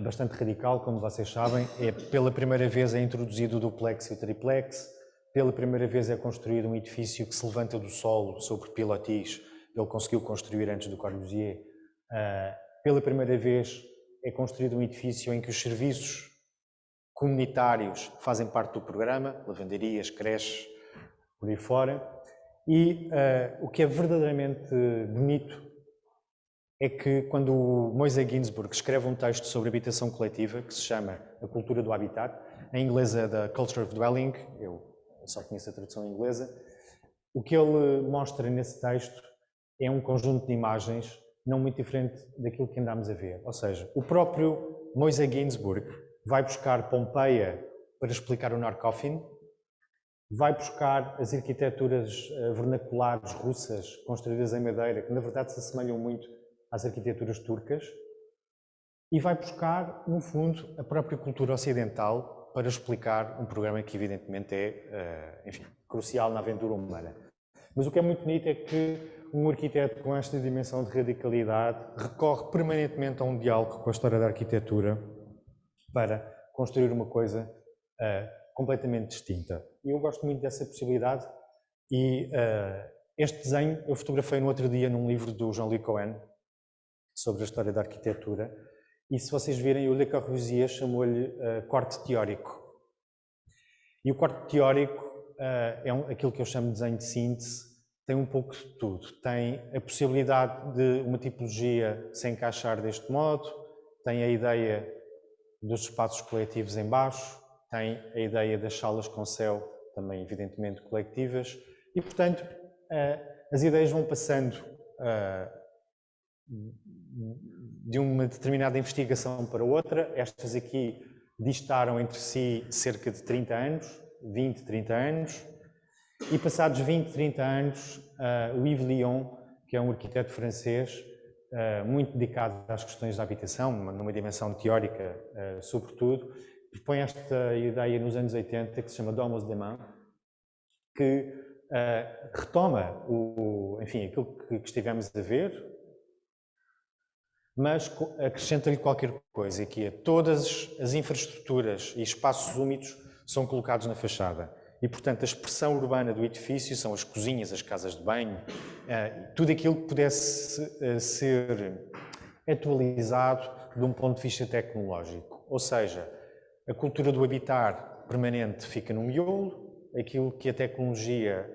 bastante radical, como vocês sabem, pela primeira vez é introduzido o duplex e o triplex, pela primeira vez é construído um edifício que se levanta do solo sobre pilotis. Ele conseguiu construir antes do Corbusier. Pela primeira vez é construído um edifício em que os serviços comunitários fazem parte do programa, lavanderias, creches, por aí fora. E o que é verdadeiramente bonito é que quando o Moisés Ginsburg escreve um texto sobre habitação coletiva, que se chama A Cultura do Habitat, em inglês é The Culture of Dwelling, eu só conheço a tradução inglesa, o que ele mostra nesse texto é um conjunto de imagens não muito diferente daquilo que andámos a ver. Ou seja, o próprio Moisés Ginsburg vai buscar Pompeia para explicar o Narkofim, vai buscar as arquiteturas vernaculares russas construídas em madeira, que na verdade se assemelham muito às arquiteturas turcas, e vai buscar, no fundo, a própria cultura ocidental para explicar um programa que evidentemente é, enfim, crucial na aventura humana. Mas o que é muito bonito é que um arquiteto com esta dimensão de radicalidade recorre permanentemente a um diálogo com a história da arquitetura para construir uma coisa completamente distinta. E eu gosto muito dessa possibilidade e este desenho eu fotografei no outro dia num livro do Jean-Luc Cohen sobre a história da arquitetura e se vocês virem o Le Corbusier chamou-lhe corte teórico. E o corte teórico é aquilo que eu chamo de desenho de síntese, tem um pouco de tudo. Tem a possibilidade de uma tipologia se encaixar deste modo, tem a ideia dos espaços coletivos em baixo, tem a ideia das salas com céu, também evidentemente colectivas, e portanto as ideias vão passando de uma determinada investigação para outra. Estas aqui distaram entre si cerca de 30 anos, 20, 30 anos, e passados 20, 30 anos, o Yves Lion, que é um arquiteto francês, muito dedicado às questões da habitação, numa dimensão teórica sobretudo, propõe esta ideia nos anos 80 que se chama Domus de Man, que retoma enfim, aquilo que estivemos a ver, mas acrescenta-lhe qualquer coisa, que é todas as infraestruturas e espaços úmidos são colocados na fachada. E, portanto, a expressão urbana do edifício são as cozinhas, as casas de banho, tudo aquilo que pudesse ser atualizado de um ponto de vista tecnológico. Ou seja, a cultura do habitar permanente fica no miolo, aquilo que a tecnologia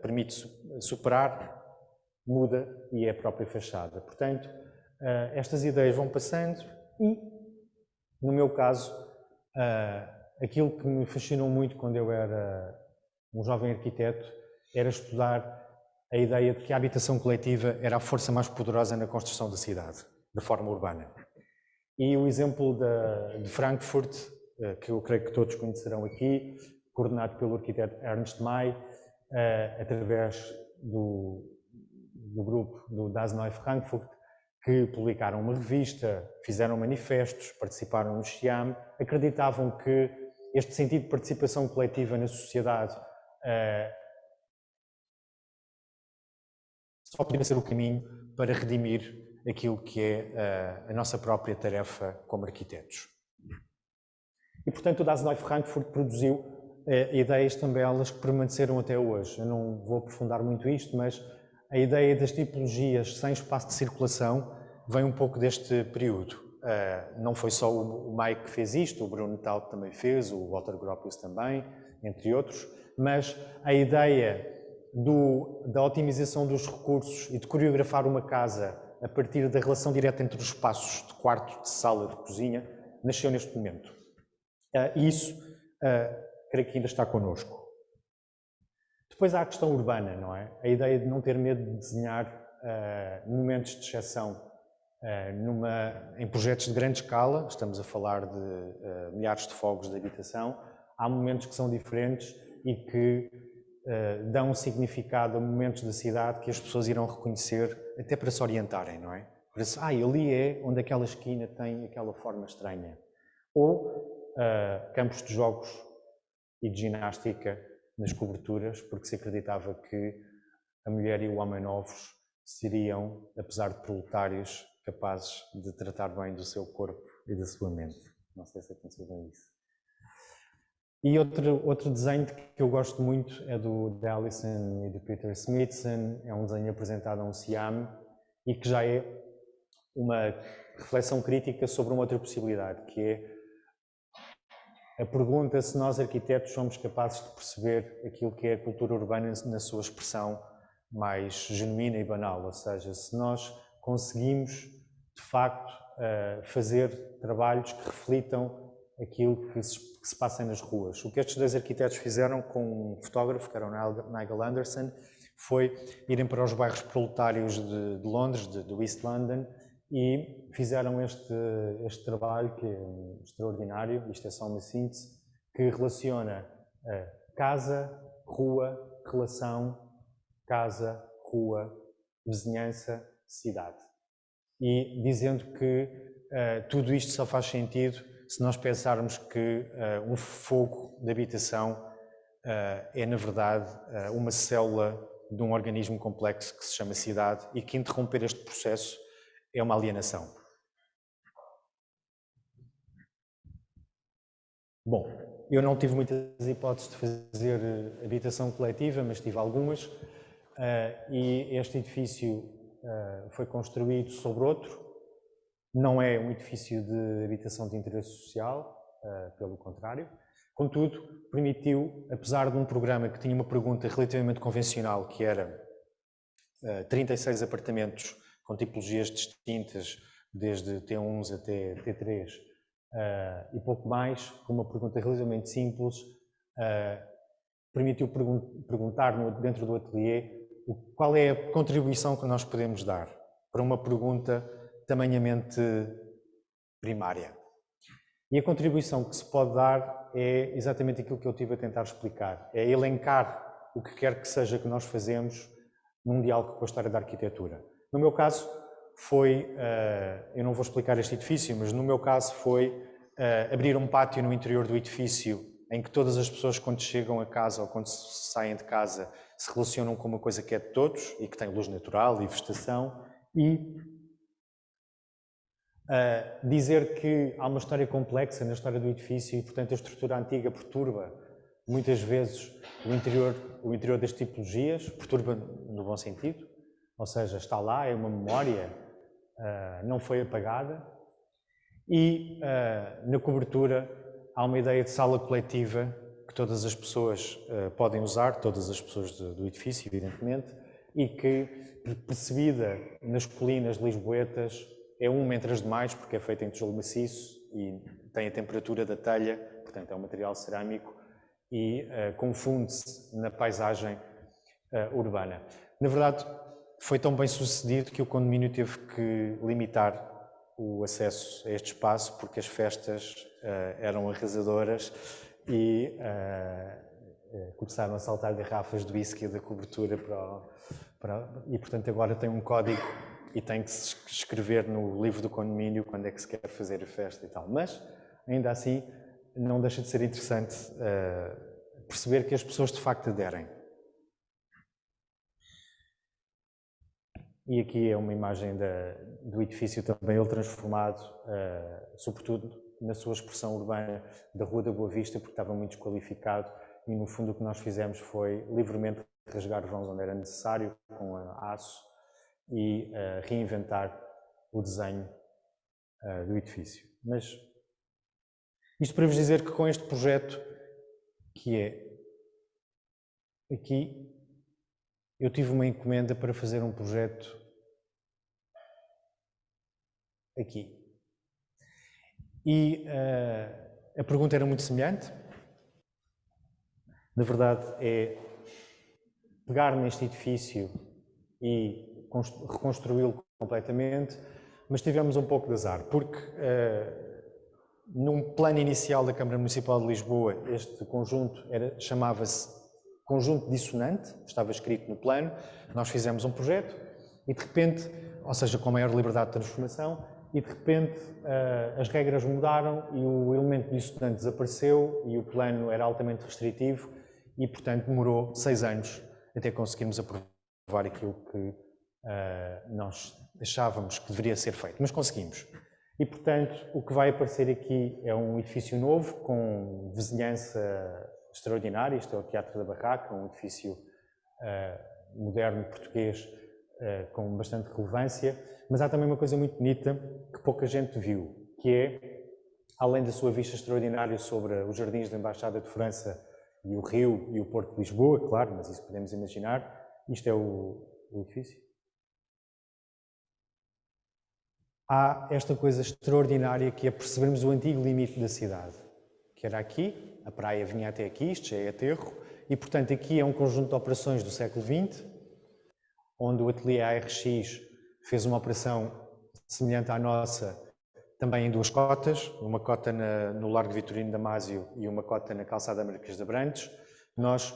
permite superar muda e é a própria fachada. Portanto, estas ideias vão passando e, no meu caso, aquilo que me fascinou muito quando eu era um jovem arquiteto era estudar a ideia de que a habitação coletiva era a força mais poderosa na construção da cidade, da forma urbana. E o exemplo de Frankfurt, que eu creio que todos conhecerão aqui, coordenado pelo arquiteto Ernst May, através do grupo do Das Neue Frankfurt, que publicaram uma revista, fizeram manifestos, participaram no SIAM, acreditavam que este sentido de participação coletiva na sociedade só podia ser o caminho para redimir aquilo que é a nossa própria tarefa como arquitetos. E, portanto, o Das Neue Frankfurt produziu ideias também elas que permaneceram até hoje. Eu não vou aprofundar muito isto, mas a ideia das tipologias sem espaço de circulação vem um pouco deste período. Não foi só o Mike que fez isto, o Bruno Taut também fez, o Walter Gropius também, entre outros, mas a ideia da otimização dos recursos e de coreografar uma casa a partir da relação direta entre os espaços de quarto, de sala, de cozinha, nasceu neste momento. E isso, creio que ainda está connosco. Depois há a questão urbana, não é? A ideia de não ter medo de desenhar momentos de exceção em projetos de grande escala, estamos a falar de milhares de fogos de habitação, há momentos que são diferentes e que dão um significado a momentos da cidade que as pessoas irão reconhecer até para se orientarem, não é? Por isso, ali é onde aquela esquina tem aquela forma estranha. Ou campos de jogos e de ginástica nas coberturas, porque se acreditava que a mulher e o homem novos seriam, apesar de proletários, capazes de tratar bem do seu corpo e da sua mente. Não sei se aconteceu bem isso. E outro desenho que eu gosto muito é do Allison e do Peter Smithson. É um desenho apresentado a um SIAM e que já é uma reflexão crítica sobre uma outra possibilidade, que é a pergunta se nós arquitetos somos capazes de perceber aquilo que é a cultura urbana na sua expressão mais genuína e banal, ou seja, se nós conseguimos de facto fazer trabalhos que reflitam aquilo que se passa nas ruas. O que estes dois arquitetos fizeram com um fotógrafo, que era o Nigel Anderson, foi irem para os bairros proletários de Londres, do East London, e fizeram este trabalho que é extraordinário, isto é só uma síntese, que relaciona casa, rua, relação, casa, rua, vizinhança, cidade. E dizendo que tudo isto só faz sentido se nós pensarmos que um fogo de habitação é, na verdade, uma célula de um organismo complexo que se chama cidade e que interromper este processo é uma alienação. Bom, eu não tive muitas hipóteses de fazer habitação coletiva, mas tive algumas, e este edifício foi construído sobre outro. Não é um edifício de habitação de interesse social, pelo contrário. Contudo, permitiu, apesar de um programa que tinha uma pergunta relativamente convencional, que era 36 apartamentos com tipologias distintas, desde T1s até T3, e pouco mais, com uma pergunta relativamente simples, permitiu perguntar dentro do ateliê qual é a contribuição que nós podemos dar para uma pergunta tamanhamente primária. E a contribuição que se pode dar é exatamente aquilo que eu estive a tentar explicar, é elencar o que quer que seja que nós fazemos num diálogo com a história da arquitetura. No meu caso foi, eu não vou explicar este edifício, mas no meu caso foi abrir um pátio no interior do edifício em que todas as pessoas, quando chegam a casa ou quando saem de casa, se relacionam com uma coisa que é de todos e que tem luz natural e vegetação, e dizer que há uma história complexa na história do edifício e, portanto, a estrutura antiga perturba muitas vezes o interior das tipologias, perturba no bom sentido, ou seja, está lá, é uma memória, não foi apagada. E na cobertura há uma ideia de sala coletiva que todas as pessoas podem usar, todas as pessoas do edifício, evidentemente, e que, percebida nas colinas lisboetas, é uma entre as demais, porque é feita em tijolo maciço e tem a temperatura da telha, portanto é um material cerâmico, e confunde-se na paisagem urbana. Na verdade, foi tão bem sucedido que o condomínio teve que limitar o acesso a este espaço, porque as festas eram arrasadoras e começaram a saltar garrafas de whisky da cobertura e portanto agora tem um código e tem que se escrever no livro do condomínio quando é que se quer fazer a festa e tal. Mas, ainda assim, não deixa de ser interessante perceber que as pessoas de facto aderem. E aqui é uma imagem do edifício também ele transformado, sobretudo na sua expressão urbana da Rua da Boa Vista, porque estava muito desqualificado e no fundo o que nós fizemos foi livremente rasgar vãos onde era necessário, com aço, e reinventar o desenho do edifício. Mas isto para vos dizer que com este projeto, que é aqui, eu tive uma encomenda para fazer um projeto aqui. E a pergunta era muito semelhante. Na verdade, é pegar neste edifício e reconstruí-lo completamente, mas tivemos um pouco de azar, porque num plano inicial da Câmara Municipal de Lisboa, este conjunto chamava-se Conjunto Dissonante, estava escrito no plano, nós fizemos um projeto e de repente, ou seja, com maior liberdade de transformação, e de repente as regras mudaram e o elemento dissonante desapareceu e o plano era altamente restritivo e, portanto, demorou 6 anos até conseguirmos aprovar aquilo que nós achávamos que deveria ser feito, mas conseguimos. E, portanto, o que vai aparecer aqui é um edifício novo, com vizinhança extraordinária. Isto é o Teatro da Barraca, um edifício moderno português com bastante relevância, mas há também uma coisa muito bonita que pouca gente viu, que é, além da sua vista extraordinária sobre os jardins da Embaixada de França e o Rio e o Porto de Lisboa, claro, mas isso podemos imaginar, isto é o edifício. Há esta coisa extraordinária que é percebermos o antigo limite da cidade, que era aqui, a praia vinha até aqui, isto já é aterro, e portanto aqui é um conjunto de operações do século XX, onde o ateliê ARX fez uma operação semelhante à nossa, também em 2 cotas, uma cota no Largo Vitorino Damásio e uma cota na Calçada Marquês de Abrantes. Nós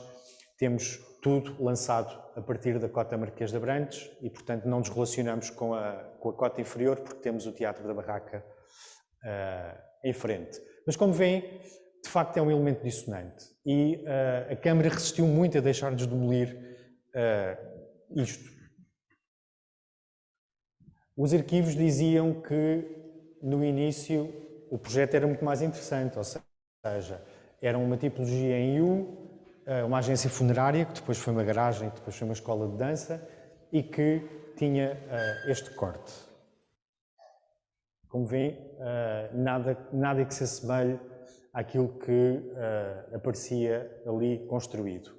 temos tudo lançado a partir da cota Marquês de Abrantes e, portanto, não nos relacionamos com a cota inferior porque temos o Teatro da Barraca em frente. Mas, como veem, de facto é um elemento dissonante e a Câmara resistiu muito a deixar-nos demolir isto. Os arquivos diziam que, no início, o projeto era muito mais interessante, ou seja, era uma tipologia em U, uma agência funerária, que depois foi uma garagem, que depois foi uma escola de dança, e que tinha este corte. Como veem, nada que se assemelhe àquilo que aparecia ali construído.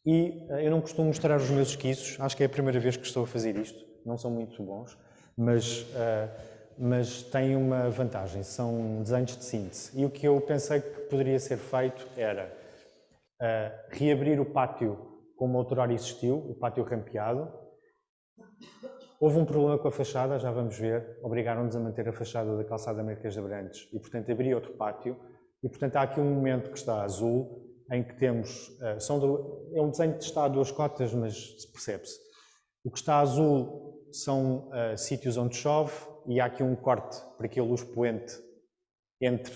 E eu não costumo mostrar os meus esquiços, acho que é a primeira vez que estou a fazer isto, não são muito bons, mas têm uma vantagem, são desenhos de síntese. E o que eu pensei que poderia ser feito era reabrir o pátio como outrora existiu, o pátio rampeado. Houve um problema com a fachada, já vamos ver, obrigaram-nos a manter a fachada da Calçada Marquês de Abrantes e, portanto, abri outro pátio. E, portanto, há aqui um momento que está azul, em que temos, é um desenho que está a 2 cotas, mas percebe-se. O que está azul são sítios onde chove e há aqui um corte para que a luz poente entre,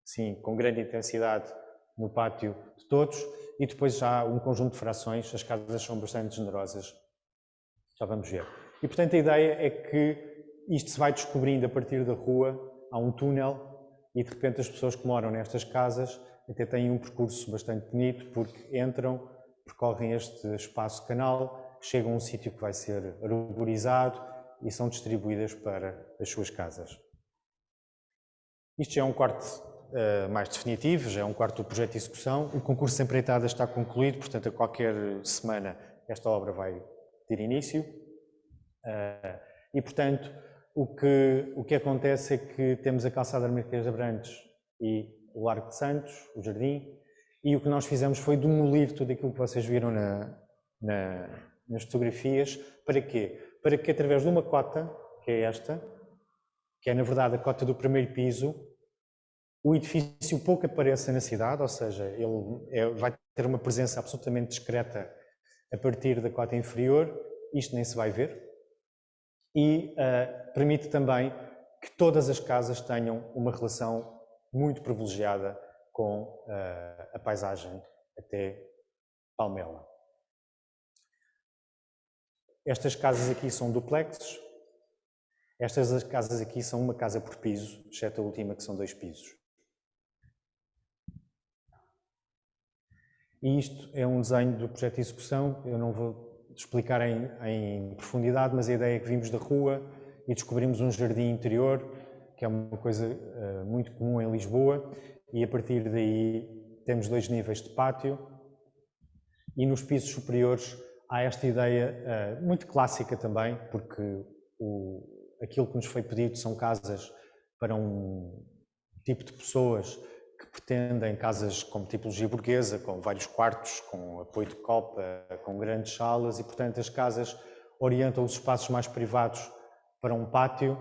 sim, com grande intensidade no pátio de todos, e depois já há um conjunto de frações, as casas são bastante generosas, já vamos ver. E, portanto, a ideia é que isto se vai descobrindo a partir da rua, há um túnel e, de repente, as pessoas que moram nestas casas até têm um percurso bastante bonito, porque entram, percorrem este espaço-canal, chegam a um sítio que vai ser arborizado e são distribuídas para as suas casas. Isto já é um corte mais definitivo, já é um quarto do projeto de execução. O concurso de empreitadas está concluído, portanto, a qualquer semana esta obra vai ter início. E, portanto, o que acontece é que temos a Calçada Marquês de Abrantes e o Largo de Santos, o Jardim, e o que nós fizemos foi demolir tudo aquilo que vocês viram nas fotografias. Para quê? Para que, através de uma cota, que é esta, que é, na verdade, a cota do primeiro piso, o edifício pouco apareça na cidade, ou seja, ele vai ter uma presença absolutamente discreta a partir da cota inferior, isto nem se vai ver, e permite também que todas as casas tenham uma relação muito privilegiada com a paisagem até Palmela. Estas casas aqui são duplexes, estas casas aqui são uma casa por piso, exceto a última que são 2 pisos. E isto é um desenho do projeto de execução, eu não vou explicar em profundidade, mas a ideia é que vimos da rua e descobrimos um jardim interior, que é uma coisa muito comum em Lisboa, e a partir daí temos 2 níveis de pátio, e nos pisos superiores há esta ideia muito clássica também, porque aquilo que nos foi pedido são casas para um tipo de pessoas que pretendem casas com tipologia burguesa, com vários quartos, com apoio de copa, com grandes salas, e portanto as casas orientam os espaços mais privados para um pátio.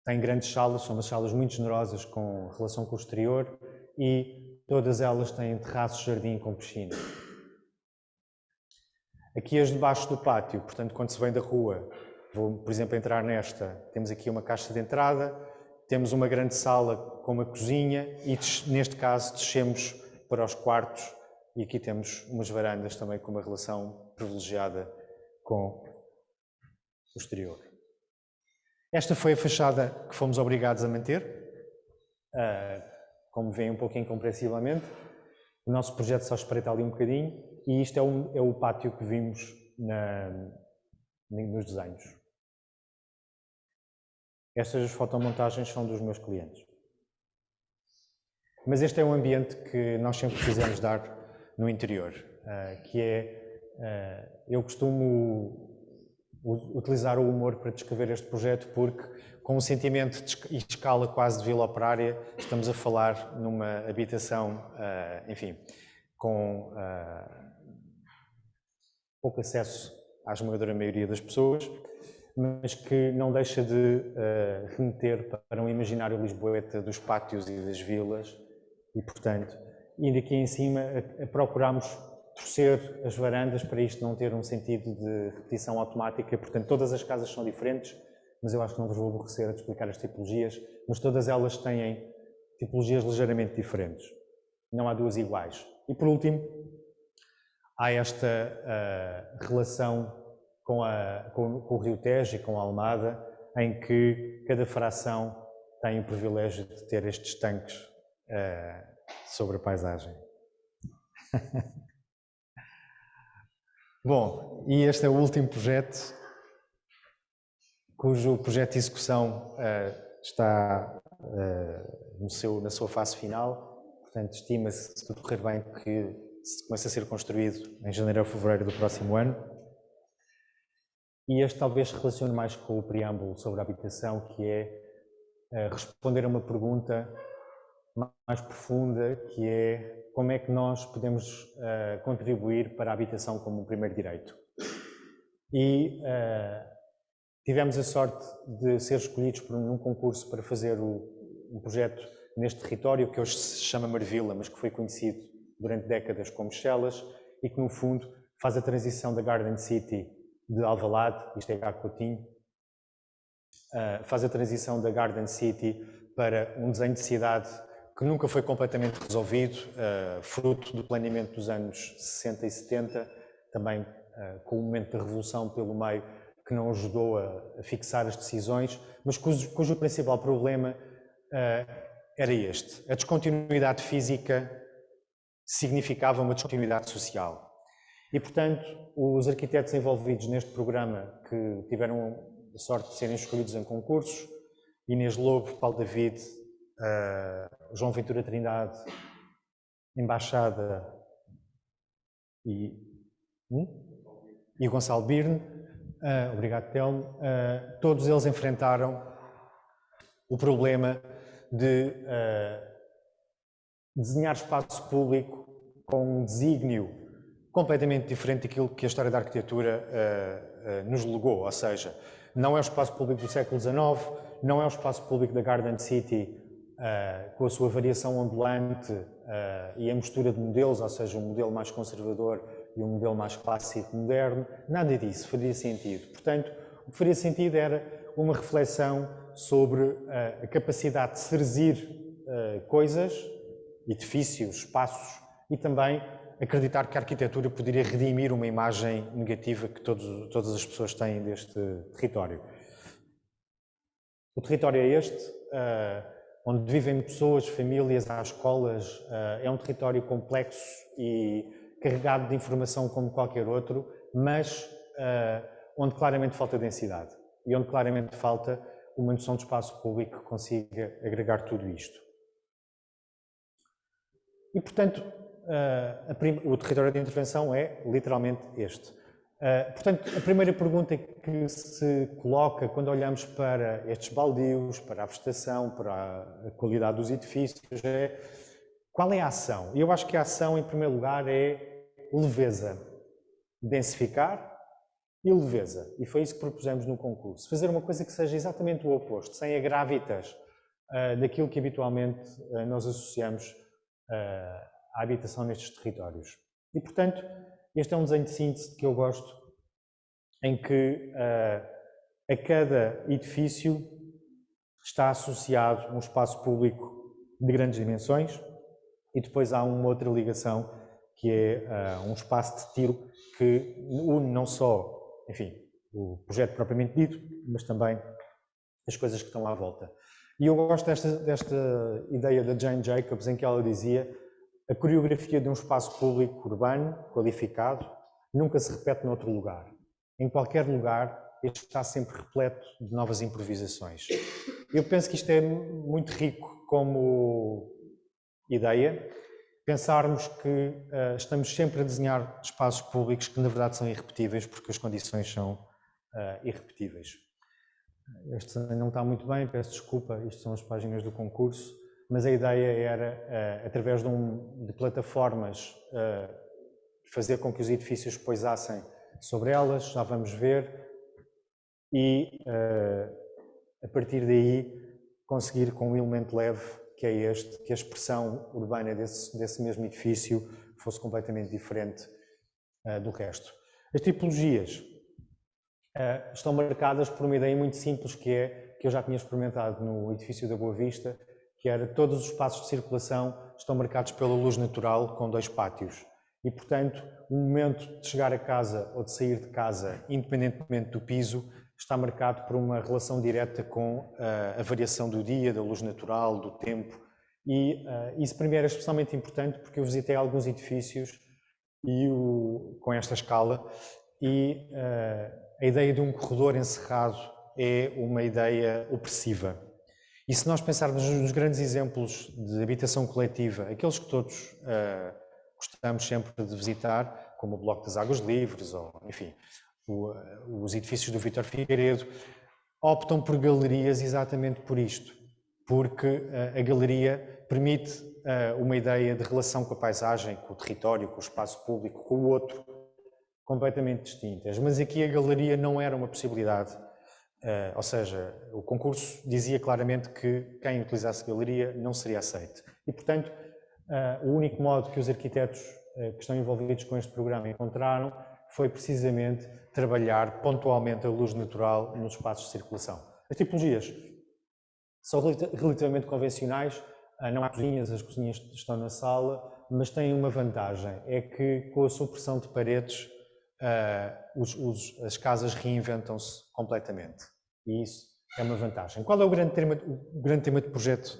Têm grandes salas, são umas salas muito generosas com relação com o exterior, e todas elas têm terraços, jardim com piscina. Aqui as debaixo do pátio, portanto quando se vem da rua, vou por exemplo entrar nesta, temos aqui uma caixa de entrada, temos uma grande sala com uma cozinha e neste caso descemos para os quartos e aqui temos umas varandas também com uma relação privilegiada com o exterior. Esta foi a fachada que fomos obrigados a manter, como veem um pouco incompreensivelmente. O nosso projeto só espreita ali um bocadinho e isto é o pátio que vimos nos desenhos. Estas fotomontagens são dos meus clientes. Mas este é um ambiente que nós sempre quisemos dar no interior, que é, eu costumo utilizar o humor para descrever este projeto porque, com um sentimento e escala quase de vila operária, estamos a falar numa habitação, enfim, com pouco acesso à esmagadora maioria das pessoas, mas que não deixa de remeter para um imaginário lisboeta dos pátios e das vilas e, portanto, indo aqui em cima, procuramos torcer as varandas para isto não ter um sentido de repetição automática, portanto, todas as casas são diferentes, mas eu acho que não vos vou aborrecer a explicar as tipologias, mas todas elas têm tipologias ligeiramente diferentes, não há duas iguais. E, por último, há esta relação com o Rio Tejo e com a Almada, em que cada fração tem o privilégio de ter estes tanques sobre a paisagem. Bom, e este é o último projeto, cujo projeto de execução está na sua fase final, portanto estima-se, se tudo correr bem, que comece a ser construído em janeiro ou fevereiro do próximo ano. E este talvez se relacione mais com o preâmbulo sobre a habitação, que é responder a uma pergunta mais profunda, que é como é que nós podemos contribuir para a habitação como um primeiro direito. E tivemos a sorte de ser escolhidos num concurso para fazer um projeto neste território, que hoje se chama Marvila, mas que foi conhecido durante décadas como Chelas, e que no fundo faz a transição da Garden City de Alvalade, isto é Gago Coutinho, faz a transição da Garden City para um desenho de cidade que nunca foi completamente resolvido, fruto do planeamento dos anos 60 e 70, também com o momento da revolução pelo meio, que não ajudou a fixar as decisões, mas cujo principal problema era este. A descontinuidade física significava uma descontinuidade social. E, portanto, os arquitetos envolvidos neste programa, que tiveram a sorte de serem escolhidos em concursos, Inês Lobo, Paulo David, João Ventura Trindade, Embaixada e Gonçalo Birne, obrigado Telmo, todos eles enfrentaram o problema de desenhar espaço público com um desígnio completamente diferente daquilo que a história da arquitetura nos legou, ou seja, não é o espaço público do século XIX, não é o espaço público da Garden City com a sua variação ondulante e a mistura de modelos, ou seja, um modelo mais conservador e um modelo mais clássico, moderno, nada disso faria sentido. Portanto, o que faria sentido era uma reflexão sobre a capacidade de serzir coisas, edifícios, espaços, e também acreditar que a arquitetura poderia redimir uma imagem negativa que todas as pessoas têm deste território. O território é este, onde vivem pessoas, famílias, há escolas, é um território complexo e carregado de informação como qualquer outro, mas onde claramente falta densidade e onde claramente falta uma noção de espaço público que consiga agregar tudo isto. E, portanto, o território de intervenção é literalmente este. Portanto, a primeira pergunta que se coloca quando olhamos para estes baldios, para a vegetação, para a qualidade dos edifícios, é qual é a ação? E eu acho que a ação, em primeiro lugar, é leveza. Densificar e leveza. E foi isso que propusemos no concurso. Fazer uma coisa que seja exatamente o oposto, sem a gravitas daquilo que habitualmente nós associamos à habitação nestes territórios. E, portanto, este é um desenho de síntese que eu gosto, em que a cada edifício está associado um espaço público de grandes dimensões e depois há uma outra ligação que é um espaço de tiro que une não só, enfim, o projeto propriamente dito, mas também as coisas que estão à volta. E eu gosto desta ideia da Jane Jacobs, em que ela dizia: a coreografia de um espaço público urbano, qualificado, nunca se repete noutro lugar. Em qualquer lugar, este está sempre repleto de novas improvisações. Eu penso que isto é muito rico como ideia, pensarmos que estamos sempre a desenhar espaços públicos que na verdade são irrepetíveis, porque as condições são irrepetíveis. Este não está muito bem, peço desculpa, isto são as páginas do concurso, mas a ideia era, através de plataformas, fazer com que os edifícios pousassem sobre elas, já vamos ver, e a partir daí conseguir com um elemento leve, que é este, que a expressão urbana desse mesmo edifício fosse completamente diferente do resto. As tipologias estão marcadas por uma ideia muito simples, que eu já tinha experimentado no edifício da Boa Vista, que era todos os espaços de circulação estão marcados pela luz natural com 2 pátios. E, portanto, o momento de chegar a casa ou de sair de casa, independentemente do piso, está marcado por uma relação direta com a variação do dia, da luz natural, do tempo. E isso para mim era especialmente importante porque eu visitei alguns edifícios com esta escala e a ideia de um corredor encerrado é uma ideia opressiva. E se nós pensarmos nos grandes exemplos de habitação coletiva, aqueles que todos gostamos sempre de visitar, como o Bloco das Águas Livres, ou enfim, os edifícios do Vítor Figueiredo, optam por galerias exatamente por isto, porque a galeria permite uma ideia de relação com a paisagem, com o território, com o espaço público, com o outro, completamente distintas. Mas aqui a galeria não era uma possibilidade. Ou seja, o concurso dizia claramente que quem utilizasse galeria não seria aceito. E, portanto, o único modo que os arquitetos que estão envolvidos com este programa encontraram foi precisamente trabalhar pontualmente a luz natural nos espaços de circulação. As tipologias são relativamente convencionais, não há cozinhas, as cozinhas estão na sala, mas têm uma vantagem, é que com a supressão de paredes as casas reinventam-se completamente, e isso é uma vantagem. Qual é o grande tema de projeto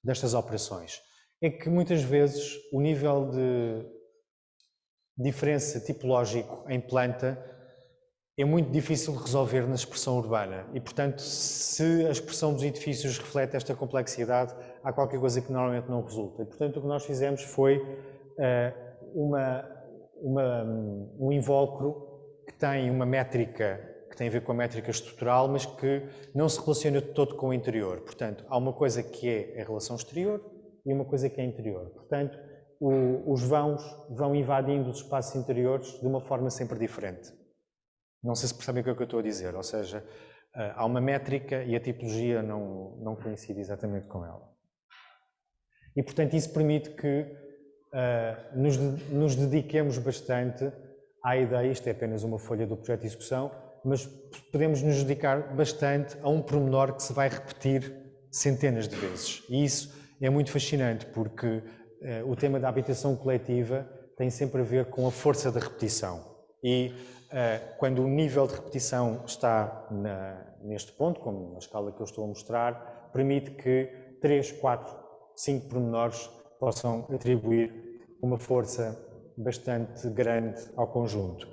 destas operações? É que muitas vezes o nível de diferença tipológico em planta é muito difícil de resolver na expressão urbana e, portanto, se a expressão dos edifícios reflete esta complexidade, há qualquer coisa que normalmente não resulta. E, portanto, o que nós fizemos foi um invólucro que tem uma métrica que tem a ver com a métrica estrutural, mas que não se relaciona todo com o interior. Portanto, há uma coisa que é a relação exterior e uma coisa que é interior. Portanto, os vãos vão invadindo os espaços interiores de uma forma sempre diferente. Não sei se percebem o que é que eu estou a dizer, ou seja, há uma métrica e a tipologia não coincide exatamente com ela. E, portanto, isso permite que nos dediquemos bastante à ideia, isto é apenas uma folha do projeto de execução, mas podemos nos dedicar bastante a um pormenor que se vai repetir centenas de vezes. E isso é muito fascinante, porque o tema da habitação coletiva tem sempre a ver com a força da repetição. E quando o nível de repetição está neste ponto, como na escala que eu estou a mostrar, permite que 3, 4, 5 pormenores possam atribuir uma força bastante grande ao conjunto.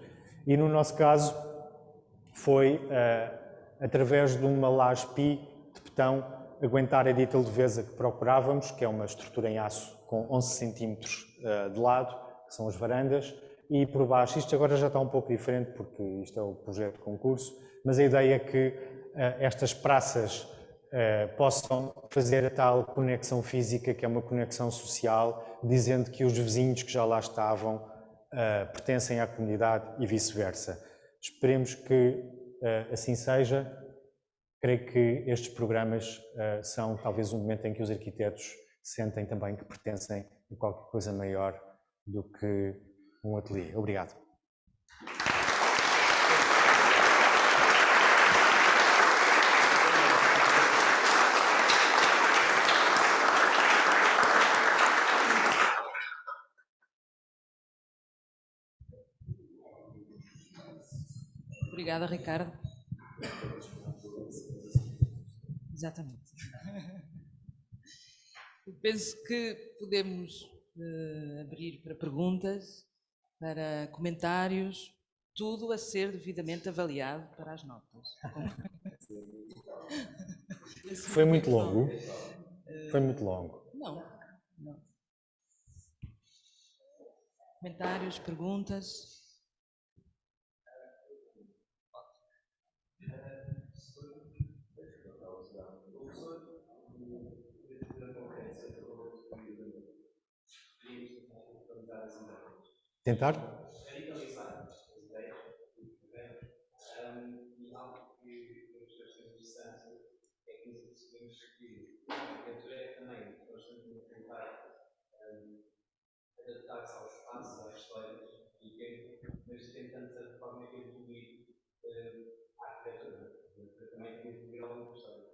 E no nosso caso foi através de uma laje pi de betão aguentar a dita leveza que procurávamos, que é uma estrutura em aço com 11 cm de lado, que são as varandas, e por baixo, isto agora já está um pouco diferente porque isto é o projeto de concurso, mas a ideia é que estas praças possam fazer a tal conexão física, que é uma conexão social, dizendo que os vizinhos que já lá estavam pertencem à comunidade e vice-versa. Esperemos que assim seja. Creio que estes programas são talvez um momento em que os arquitetos sentem também que pertencem a qualquer coisa maior do que um ateliê. Obrigado. Obrigada, Ricardo. Exatamente. Eu penso que podemos abrir para perguntas, para comentários, tudo a ser devidamente avaliado para as notas. Foi muito longo? Foi muito longo. Não, não. Comentários, perguntas? Tentar? E algo que temos bastante interessante é que nos percebemos que a arquitetura é também constantemente tentar adaptar-se ao espaço, às histórias do tempo, mas tentando de forma que evoluir a arquitetura. Também tem que vir ao longo da história.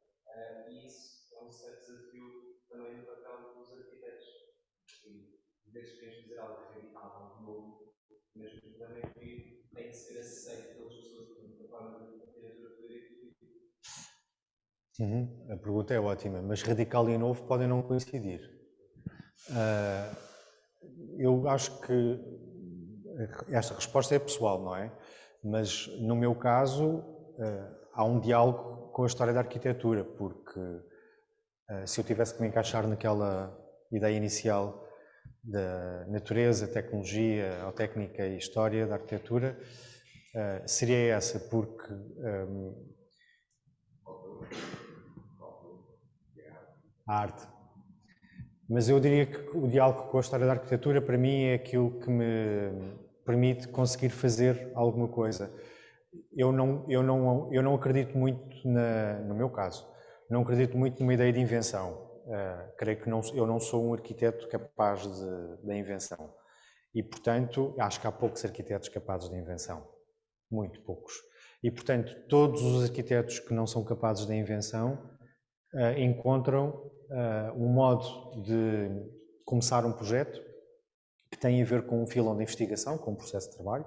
E isso é um certo desafio também no papel dos arquitetos. Às vezes queremos fazer algo radical, algo novo, mas o problema é que tem que ser aceito pelas pessoas de forma de arquitetura poder evoluir. A pergunta é ótima, mas radical e novo podem não coincidir. Eu acho que esta resposta é pessoal, não é? Mas no meu caso há um diálogo com a história da arquitetura, porque se eu tivesse que me encaixar naquela ideia inicial da natureza, tecnologia, ou técnica e história da arquitetura, seria essa, porque a arte. Mas eu diria que o diálogo com a história da arquitetura, para mim, é aquilo que me permite conseguir fazer alguma coisa. Eu não acredito muito, no meu caso, não acredito muito numa ideia de invenção. Creio que eu não sou um arquiteto capaz da invenção. E, portanto, acho que há poucos arquitetos capazes de invenção. Muito poucos. E, portanto, todos os arquitetos que não são capazes de invenção encontram um modo de começar um projeto que tem a ver com um filão de investigação, com um processo de trabalho,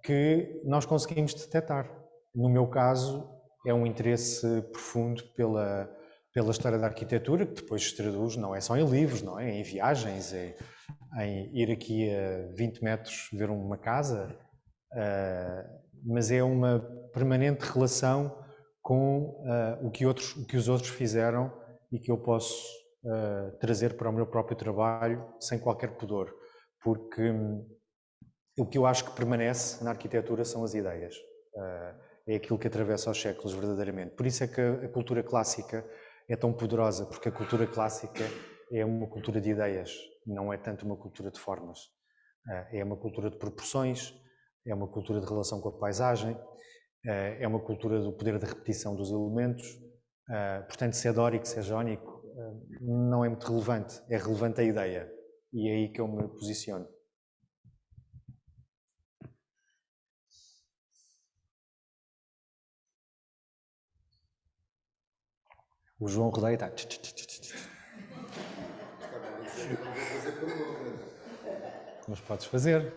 que nós conseguimos detectar. No meu caso, é um interesse profundo pela história da arquitetura, que depois se traduz, não é só em livros, não é? Em viagens, em ir aqui a 20 metros ver uma casa, mas é uma permanente relação com o que os outros fizeram e que eu posso trazer para o meu próprio trabalho sem qualquer pudor, porque o que eu acho que permanece na arquitetura são as ideias. É aquilo que atravessa os séculos verdadeiramente. Por isso é que a cultura clássica é tão poderosa, porque a cultura clássica é uma cultura de ideias, não é tanto uma cultura de formas. É uma cultura de proporções, é uma cultura de relação com a paisagem, é uma cultura do poder da repetição dos elementos. Portanto, se é dórico, se é jónico, não é muito relevante. É relevante a ideia. e é aí que eu me posiciono. O João Rodeia está... Mas podes fazer.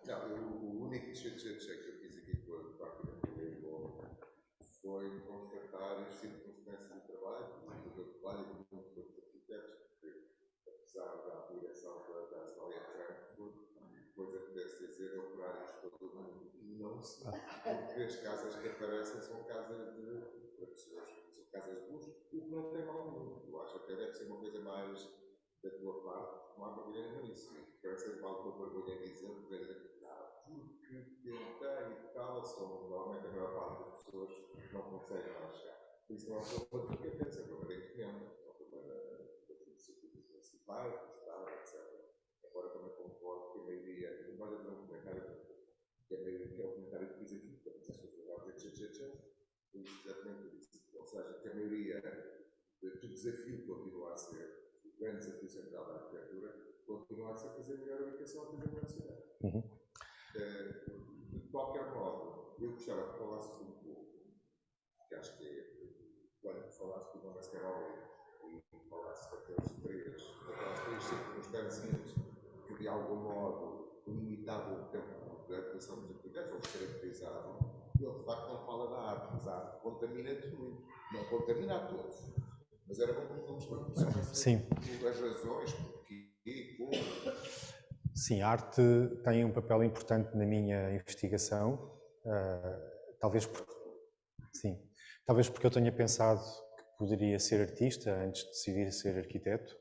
O único check que eu fiz aqui com a prática de Lisboa foi constatar as circunstâncias de trabalho, do meu trabalho e do mundo dos arquitetos, porque apesar da direção da Assembleia de Frankfurt, depois apetece dizer operários de todo o mundo. E não se porque as casas que aparecem são casas de pessoas, são casas de luxo, o que não tem mal nenhum. Eu acho que deve ser uma coisa mais da tua parte, não há vergonha nisso. Parece mal com vergonha em dizer, porque tentei e tal, normalmente a maior parte das pessoas não conseguem lá chegar. Isso não é um problema de competência, é um problema de investimento, é um problema das iniciativas municipais, do Estado, etc. Agora também concordo que a maioria, embora eu não comentário, que a maioria que é o comentário que fiz aqui, para vocês continuarem a dizer, exatamente isso. Ou seja, que a maioria do desafio continua a ser, o grande desafio central da arquitetura, continua a ser fazer melhor ubicação a fazer melhor cidade. De qualquer modo, eu gostava que falasses um pouco, que acho que é, quando falaste do Dona Scaroli e falaste daquelas três circunstâncias que de algum modo limitavam o tempo de atuação dos arquitetos, ou de caracterizavam, ele de facto não fala da arte, mas a arte contamina-te muito, não contamina a todos. Mas era bom que nos perguntamos as razões, porquê, como. Sim, a arte tem um papel importante na minha investigação, talvez porque eu tenha pensado que poderia ser artista antes de decidir ser arquiteto,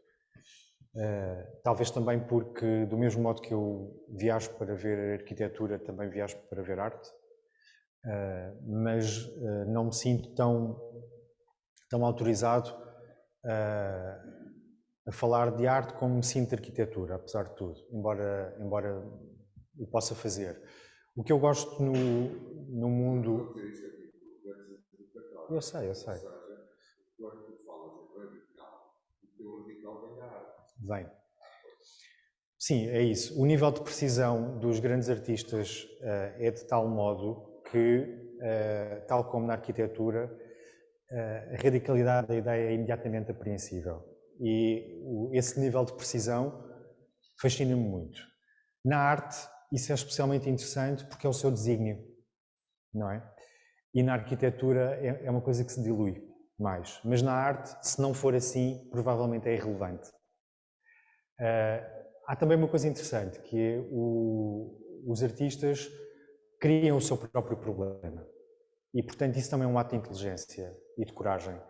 talvez também porque, do mesmo modo que eu viajo para ver arquitetura, também viajo para ver arte, mas não me sinto tão autorizado a falar de arte como me sinto de arquitetura, apesar de tudo, embora o possa fazer. O que eu gosto no mundo... Eu sei. Ou seja, quando tu falas em radical, o teu radical vem da arte. Bem. Sim, é isso. O nível de precisão dos grandes artistas é de tal modo que, tal como na arquitetura, a radicalidade da ideia é imediatamente apreensível. E esse nível de precisão fascina-me muito. Na arte, isso é especialmente interessante porque é o seu desígnio, não é? E na arquitetura é uma coisa que se dilui mais. Mas na arte, se não for assim, provavelmente é irrelevante. Há também uma coisa interessante, que é os artistas criam o seu próprio problema. E, portanto, isso também é um ato de inteligência e de coragem.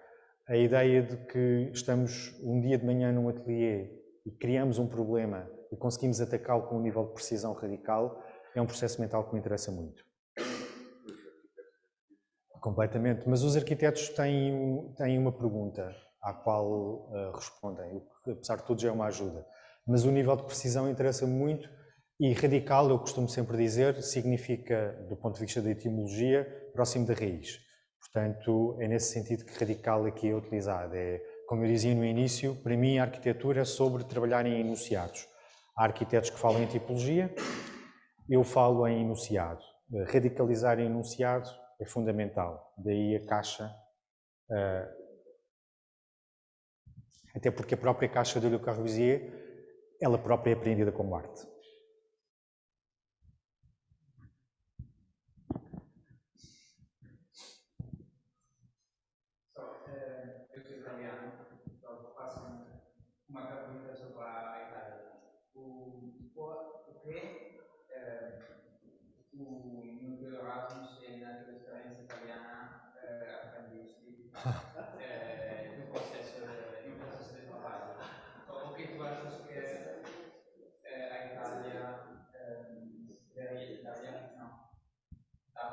A ideia de que estamos um dia de manhã num ateliê e criamos um problema e conseguimos atacá-lo com um nível de precisão radical é um processo mental que me interessa muito. Completamente. Mas os arquitetos têm uma pergunta à qual respondem, o que, apesar de tudo, já é uma ajuda. Mas o nível de precisão interessa-me muito e radical, eu costumo sempre dizer, significa, do ponto de vista da etimologia, próximo da raiz. Portanto, é nesse sentido que radical aqui é utilizado. É, como eu dizia no início, para mim a arquitetura é sobre trabalhar em enunciados. Há arquitetos que falam em tipologia, eu falo em enunciado. Radicalizar em enunciado é fundamental. Daí a caixa, até porque a própria caixa de Le Corbusier, ela própria é apreendida como arte. Eu sou italiano, então faço uma pergunta sobre a Itália. O que no teu Erasmus e na tua experiência italiana aprendiste no processo de trabalho? O que tu achas que a Itália daria? Não. Tá?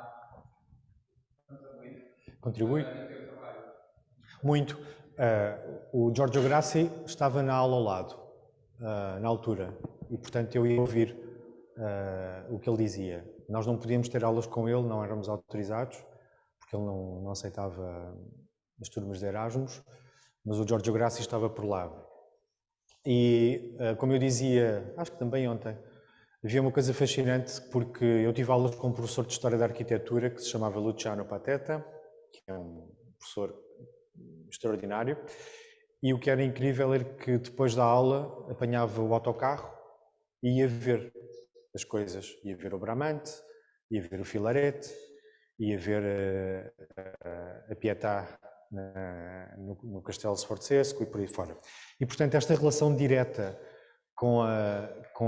Contribui? No teu trabalho? Muito. O Giorgio Grassi estava na aula ao lado, na altura, e portanto eu ia ouvir o que ele dizia. Nós não podíamos ter aulas com ele, não éramos autorizados, porque ele não aceitava nas turmas de Erasmus, mas o Giorgio Grassi estava por lá. E, como eu dizia, acho que também ontem, havia uma coisa fascinante porque eu tive aulas com um professor de História da Arquitetura que se chamava Luciano Pateta, que é um professor extraordinário, e o que era incrível era que depois da aula apanhava o autocarro e ia ver as coisas, ia ver o Bramante, ia ver o Filarete, ia ver a Pietà no Castelo Sforzesco e por aí fora. E, portanto, esta relação direta com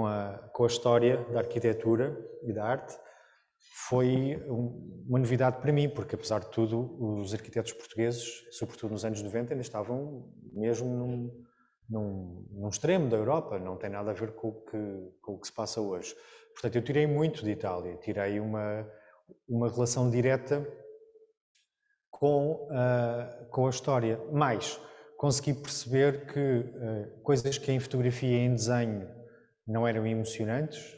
a história da arquitetura e da arte foi uma novidade para mim, porque, apesar de tudo, os arquitetos portugueses, sobretudo nos anos 90, ainda estavam mesmo num extremo da Europa, não tem nada a ver com o que se passa hoje. Portanto, eu tirei muito de Itália, tirei uma relação direta com a história, mas consegui perceber que coisas que em fotografia e em desenho não eram emocionantes,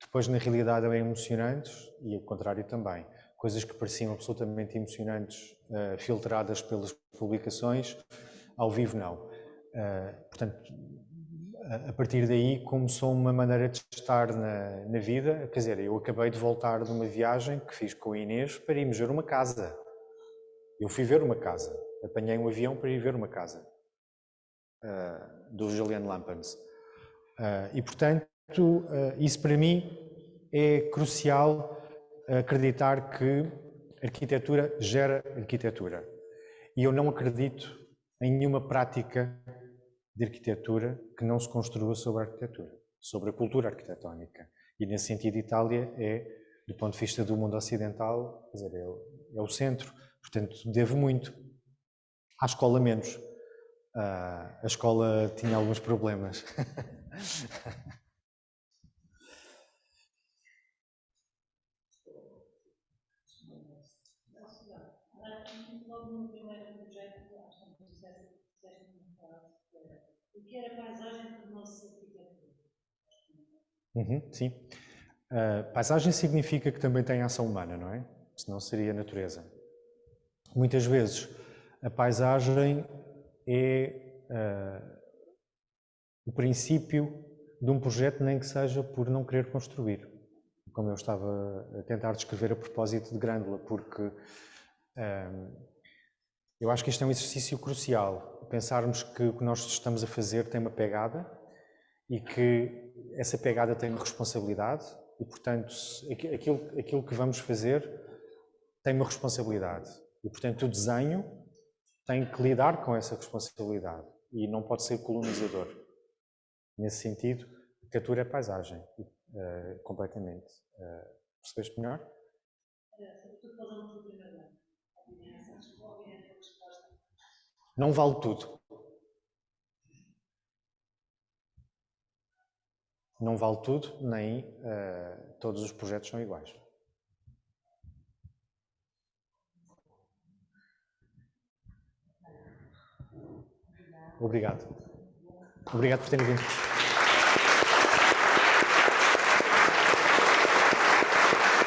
depois na realidade eram emocionantes e o contrário também. Coisas que pareciam absolutamente emocionantes, filtradas pelas publicações, ao vivo não. Portanto, a partir daí começou uma maneira de estar na vida. Quer dizer, eu acabei de voltar de uma viagem que fiz com a Inês para irmos ver uma casa. Eu fui ver uma casa, apanhei um avião para ir ver uma casa do Julian Lampens. E, portanto, isso para mim é crucial, acreditar que arquitetura gera arquitetura. E eu não acredito em nenhuma prática de arquitetura que não se construa sobre a arquitetura, sobre a cultura arquitetónica. E, nesse sentido, Itália é, do ponto de vista do mundo ocidental, quer dizer, é o centro. Portanto, devo muito. À escola menos. A escola tinha alguns problemas. Logo no primeiro projeto, acho que disseste uma frase, o que era paisagem tornou-se arquitetura. Sim. Paisagem significa que também tem ação humana, não é? Senão seria natureza. Muitas vezes a paisagem é o princípio de um projeto, nem que seja por não querer construir. Como eu estava a tentar descrever a propósito de Grândola, porque eu acho que isto é um exercício crucial. Pensarmos que o que nós estamos a fazer tem uma pegada e que essa pegada tem uma responsabilidade e, portanto, aquilo que vamos fazer tem uma responsabilidade. E, portanto, o desenho tem que lidar com essa responsabilidade e não pode ser colonizador. Nesse sentido, a arquitetura é paisagem, completamente. Percebeste melhor? Não vale tudo. Não vale tudo, nem todos os projetos são iguais. Obrigado. Obrigado por terem vindo.